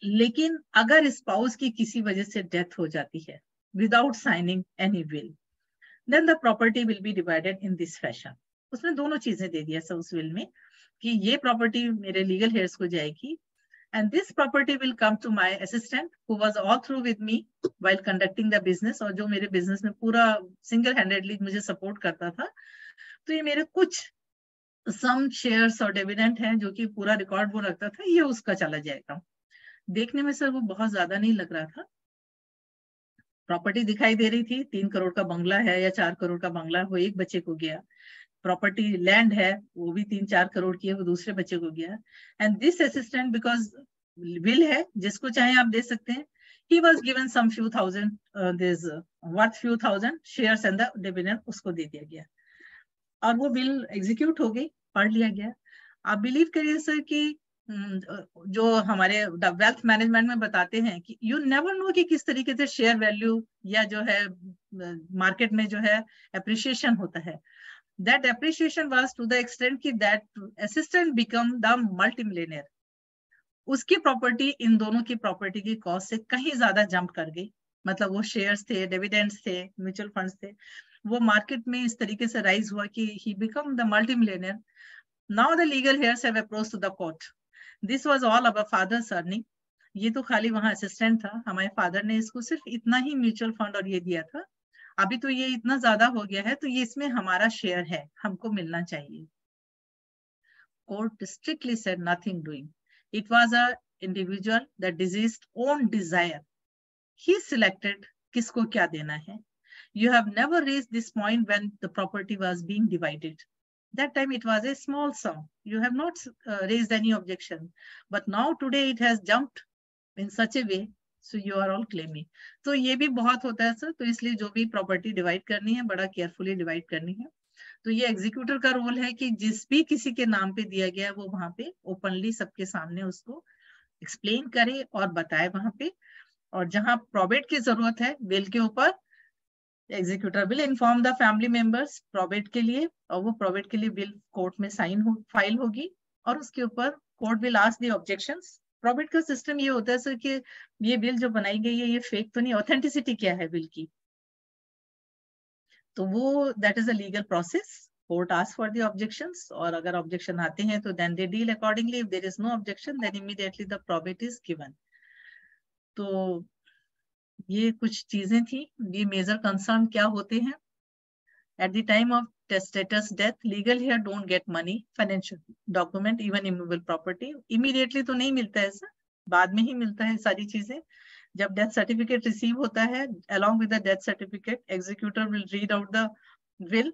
लेकिन अगर स्पाउस की किसी वजह से डेथ हो जाती है without signing any will, then the property will be divided in this fashion. उसने दोनों चीजें दे दिया उस विल में कि ये प्रॉपर्टी मेरे लीगल हेयर्स को जाएगी, and this property will come to my assistant who was all through with me while conducting the business, और जो मेरे बिजनेस में पूरा सिंगल हैंडेडली मुझे सपोर्ट करता था। तो ये मेरे कुछ सम शेयर्स और डिविडेंड हैं जो कि पूरा रिकॉर्ड वो रखता था, ये उसका चला जाएगा। देखने में सर वो बहुत ज्यादा नहीं लग रहा था। प्रॉपर्टी दिखाई दे रही थी, 3 करोड़ का बंगला है या 4 करोड़ का बंगला, वो एक बच्चे को गया। प्रॉपर्टी लैंड है वो भी 3-4 करोड़ की है, वो दूसरे बच्चे को गया। And this assistant because will है, जिसको चाहे आप दे सकते हैं, he was given some few thousand this worth few thousand shares and the dividend उसको दे दिया गया और वो बिल एग्जीक्यूट हो गई, पढ़ लिया गया। आप बिलीव करिए सर कि जो हमारे वेल्थ मैनेजमेंट में बताते हैं कि यू नेवर नो कि किस तरीके से शेयर वैल्यू या जो है मार्केट में जो है एप्रिसिएशन होता है। That appreciation was to the extent कि that assistant become the multimillionaire। उसकी प्रॉपर्टी इन दोनों की प्रॉपर्टी की कॉस्ट से कहीं ज्यादा जंप कर गई। मतलब वो शेयर्स थे, डिविडेंड्स थे, म्यूचुअल फंड्स थे, वो मार्केट में इस तरीके से राइज हुआ कि he become the multimillionaire। Now the legal heirs have approached to the court। This was all our father's earning। ये तो खाली वहां असिस्टेंट था, हमारे फादर ने इसको सिर्फ इतना ही म्यूचुअल फंड और ये दिया था। अभी तो ये इतना ज्यादा हो गया है तो ये इसमें हमारा शेयर है, हमको मिलना चाहिए। Court strictly said nothing doing. It was a individual the deceased own desire, he selected किसको क्या देना है। You have never raised this point when the property was being divided. That time it was a small sum. You have not raised any objection, but now today it has jumped in such a way, so you are all claiming। तो ये भी बहुत होता है sir, तो इसलिए जो भी प्रॉपर्टी डिवाइड करनी है बड़ा केयरफुली डिवाइड करनी है। तो ये एग्जीक्यूटर का रोल है कि जिस भी किसी के नाम पे दिया गया है वो वहां पे ओपनली सबके सामने उसको एक्सप्लेन करे और बताए वहां पे। और जहां प्रोबेट की जरूरत है बिल के ऊपर, executor will inform the family members probate के लिए, और वो प्रोबेट के लिए बिल कोर्ट में फाइल होगी और उसके ऊपर court will ask the objections. Probate का सिस्टम ये होता है सर कि ये बिल जो बनाई गई है ये फेक तो नहीं, ऑथेंटिसिटी क्या है बिल की, तो वो that is a legal process. Court ask for the objections और अगर ऑब्जेक्शन आते हैं तो then they deal accordingly. If there is no objection then immediately the probate is given. तो ये कुछ चीजें थी। ये मेजर कंसर्न क्या होते हैं at the time of testator's death, legal heir don't get money, financial document, even immovable property immediately तो नहीं मिलता है सर, बाद में ही मिलता है सारी चीजें। जब डेथ सर्टिफिकेट रिसीव होता है, along with the death certificate, executor will read out the will।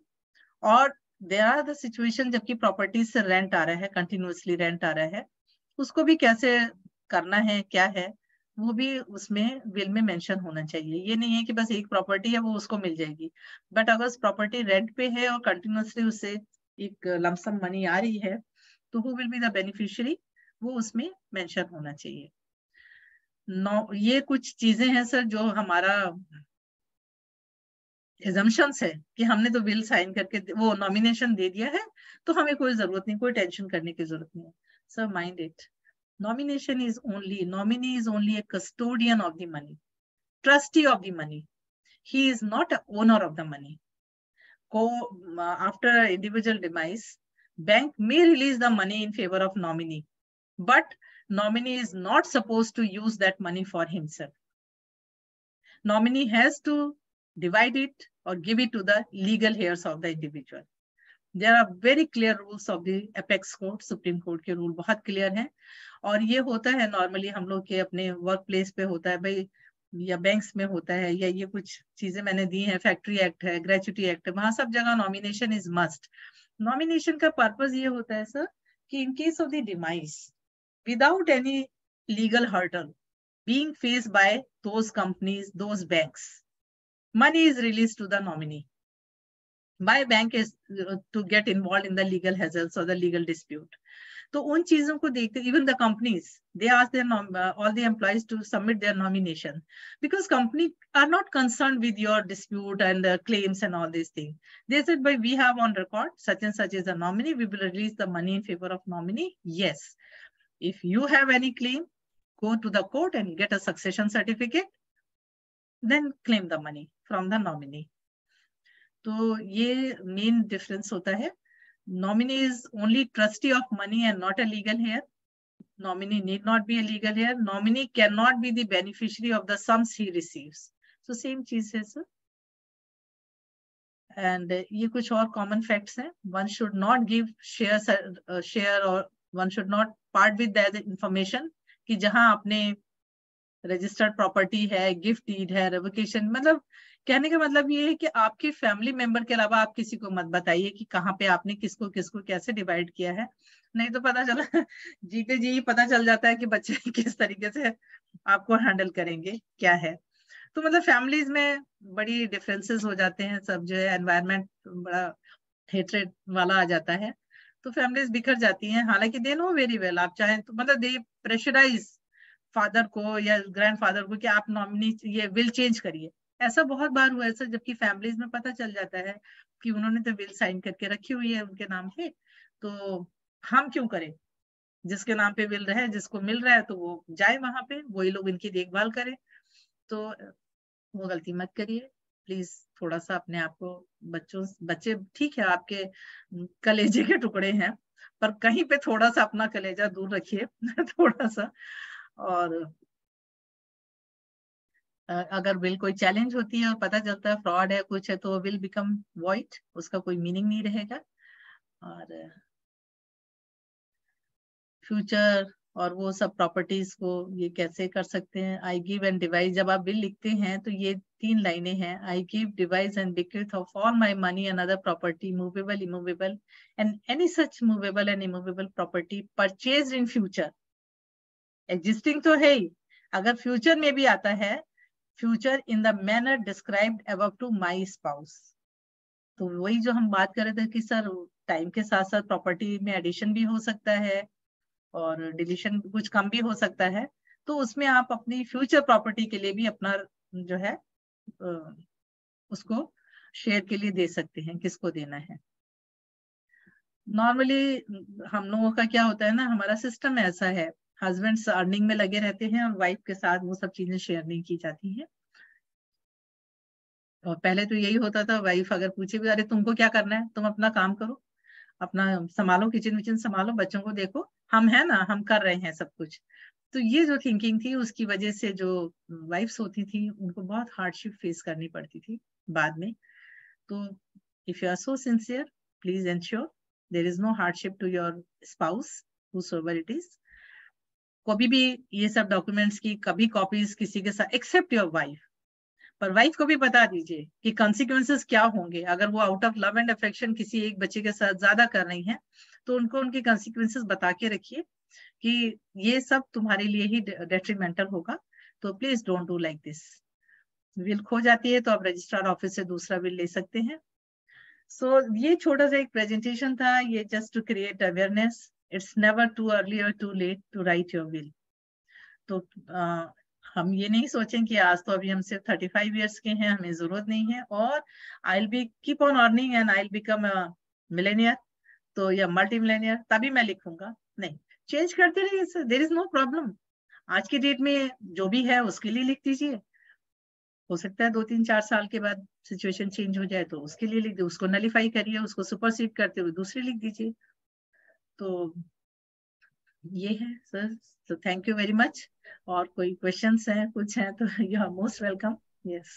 और there are the situation जबकि प्रॉपर्टी से रेंट आ रहा है, कंटिन्यूअसली रेंट आ रहा है, उसको भी कैसे करना है क्या है वो भी उसमें विल में मेंशन होना चाहिए। ये नहीं है कि बस एक प्रॉपर्टी है वो उसको मिल जाएगी, बट अगर प्रॉपर्टी रेंट पे है और कंटिन्यूअसली उससे एक लमसम मनी आ रही है तो who will be the beneficiary, वो उसमें मेंशन होना चाहिए। ये कुछ चीजें हैं सर जो हमारा एजम्पशंस है कि हमने तो बिल साइन करके वो नॉमिनेशन दे दिया है तो हमें कोई जरूरत नहीं, कोई टेंशन करने की जरूरत नहीं है। Sir mind it, nominee is only a custodian of the money, trustee of the money. He is not an owner of the money. After individual demise, bank may release the money in favor of nominee, but nominee is not supposed to use that money for himself. Nominee has to divide it or give it to the legal heirs of the individual. There are very clear rules of the apex court, supreme court के rule बहुत clear हैं। और ये होता है normally हम लोग के अपने वर्क प्लेस पे होता है भाई, या बैंक्स में होता है, या ये कुछ चीजें मैंने दी हैं, फैक्ट्री एक्ट है, ग्रेच्युटी एक्ट है, वहां सब जगह नॉमिनेशन इज मस्ट। नॉमिनेशन का पर्पज ये होता है सर कि इन case of the demise without any legal hurdle being faced by those companies, those banks, money is released to the nominee by bank is to get involved in the legal hassles or the legal dispute. तो उन चीजों को देखते, even the companies, they ask their all the employees to submit their nomination, because company are not concerned with your dispute and claims and all these things. They said, "But we have on record such and such is a nominee. We will release the money in favor of nominee. Yes, if you have any claim, go to the court and get a succession certificate, then claim the money from the nominee." तो ये main difference होता है. Nominee is only trustee of money and not a legal heir. Nominee need not be a legal heir. Nominee cannot be the beneficiary of the sums he receives. So same चीज है sir. And ये कुछ और common facts हैं. One should not give share or one should not part with that information कि जहां आपने registered property है, गिफ्ट डीड है, रेवोकेशन, मतलब कहने का मतलब ये है कि आपके फैमिली मेंबर के अलावा आप किसी को मत बताइए कि कहाँ पे आपने किसको किसको कैसे डिवाइड किया है. नहीं तो पता चला जीते जी पता चल जाता है कि बच्चे किस तरीके से आपको हैंडल करेंगे, क्या है. तो मतलब फैमिलीज में बड़ी डिफरेंसेस हो जाते हैं, सब जो है एनवायरनमेंट बड़ा हेट्रेड वाला आ जाता है, तो फैमिलीज बिखर जाती हैं. हालांकि दे नो वेरी वेल, आप चाहें तो मतलब दे प्रेशराइज फादर को या ग्रैंडफादर को कि आप नॉमिनी ये विल चेंज करिए. ऐसा बहुत बार हुआ है सर, जबकि फैमिलीज में पता चल जाता है कि उन्होंने तो विल साइन करके रखी हुई है उनके नाम पे, तो हम क्यों करें. जिसके नाम पे विल रहे, जिसको मिल रहा है तो वो जाए वहां पे, वही लोग इनकी देखभाल करें. तो वो गलती मत करिए प्लीज. थोड़ा सा अपने आप को, बच्चे ठीक है आपके कलेजे के टुकड़े हैं, पर कहीं पे थोड़ा सा अपना कलेजा दूर रखिए थोड़ा सा. और अगर विल कोई चैलेंज होती है और पता चलता है फ्रॉड है कुछ है, तो विल बिकम वॉइड, उसका कोई मीनिंग नहीं रहेगा. और फ्यूचर और वो सब प्रॉपर्टीज को ये कैसे कर सकते हैं. आई गिव एंड डिवाइस, जब आप विल लिखते हैं तो ये 3 लाइनें हैं. I give devise and bequeath of all my money and other property, movable, immovable and any such movable and immovable property purchased in future. Existing तो है ही, अगर फ्यूचर में भी आता है, future in the manner described above to my spouse. तो वही जो हम बात कर रहे थे कि सर टाइम के साथ साथ प्रॉपर्टी में एडिशन भी हो सकता है और डिलीशन कुछ कम भी हो सकता है. तो उसमें आप अपनी फ्यूचर प्रॉपर्टी के लिए भी अपना जो है उसको शेयर के लिए दे सकते हैं, किसको देना है. नॉर्मली हम लोगों का क्या होता है ना, हमारा सिस्टम ऐसा है, हस्बैंड्स अर्निंग में लगे रहते हैं और वाइफ के साथ वो सब चीजें शेयर नहीं की जाती हैं. और पहले तो यही होता था, वाइफ अगर पूछे भी अरे तुमको क्या करना है, तुम अपना काम करो, अपना संभालो, किचन विचन संभालो, बच्चों को देखो, हम है ना, हम कर रहे हैं सब कुछ. तो ये जो थिंकिंग थी उसकी वजह से जो वाइफ्स होती थी उनको बहुत हार्डशिप फेस करनी पड़ती थी बाद में. तो if you are so sincere, please ensure there is no hardship to your spouse whosoever it is. कभी भी ये सब डॉक्यूमेंट्स की कभी कॉपीज किसी के साथ, एक्सेप्ट योर वाइफ, पर वाइफ को भी बता दीजिए कि कॉन्सिक्वेंसेस क्या होंगे. अगर वो out of love and affection किसी एक बच्चे के साथ ज्यादा कर रही हैं तो उनको उनकी कॉन्सिक्वेंसेस बता के रखिए कि ये सब तुम्हारे लिए ही डेट्रीमेंटल होगा, तो please don't do like this. Will खो जाती है तो आप रजिस्ट्रार ऑफिस से दूसरा विल ले सकते हैं. सो ये छोटा सा एक प्रेजेंटेशन था, ये just to create awareness. It's never too early और too late to write your will. तो हम ये नहीं सोचें कि आज तो अभी हम सिर्फ 35 इयर्स के हैं, हमें जरूरत नहीं है और I will be keep on earning and I will become a millionaire तो या मल्टी मिलेनियर तभी मैं लिखूंगा. नहीं, चेंज करते रहिए, देयर इज नो प्रॉब्लम. आज की डेट में जो भी है उसके लिए लिख दीजिए. हो सकता है 2-3-4 साल के बाद सिचुएशन चेंज हो जाए तो उसके लिए लिख दीजिए, उसको नलीफाई करिए, उसको सुपरसीड करते हुए दूसरी लिख दीजिए. तो ये है सर. तो थैंक यू वेरी मच. और कोई क्वेश्चंस हैं, कुछ हैं तो you are most welcome. Yes.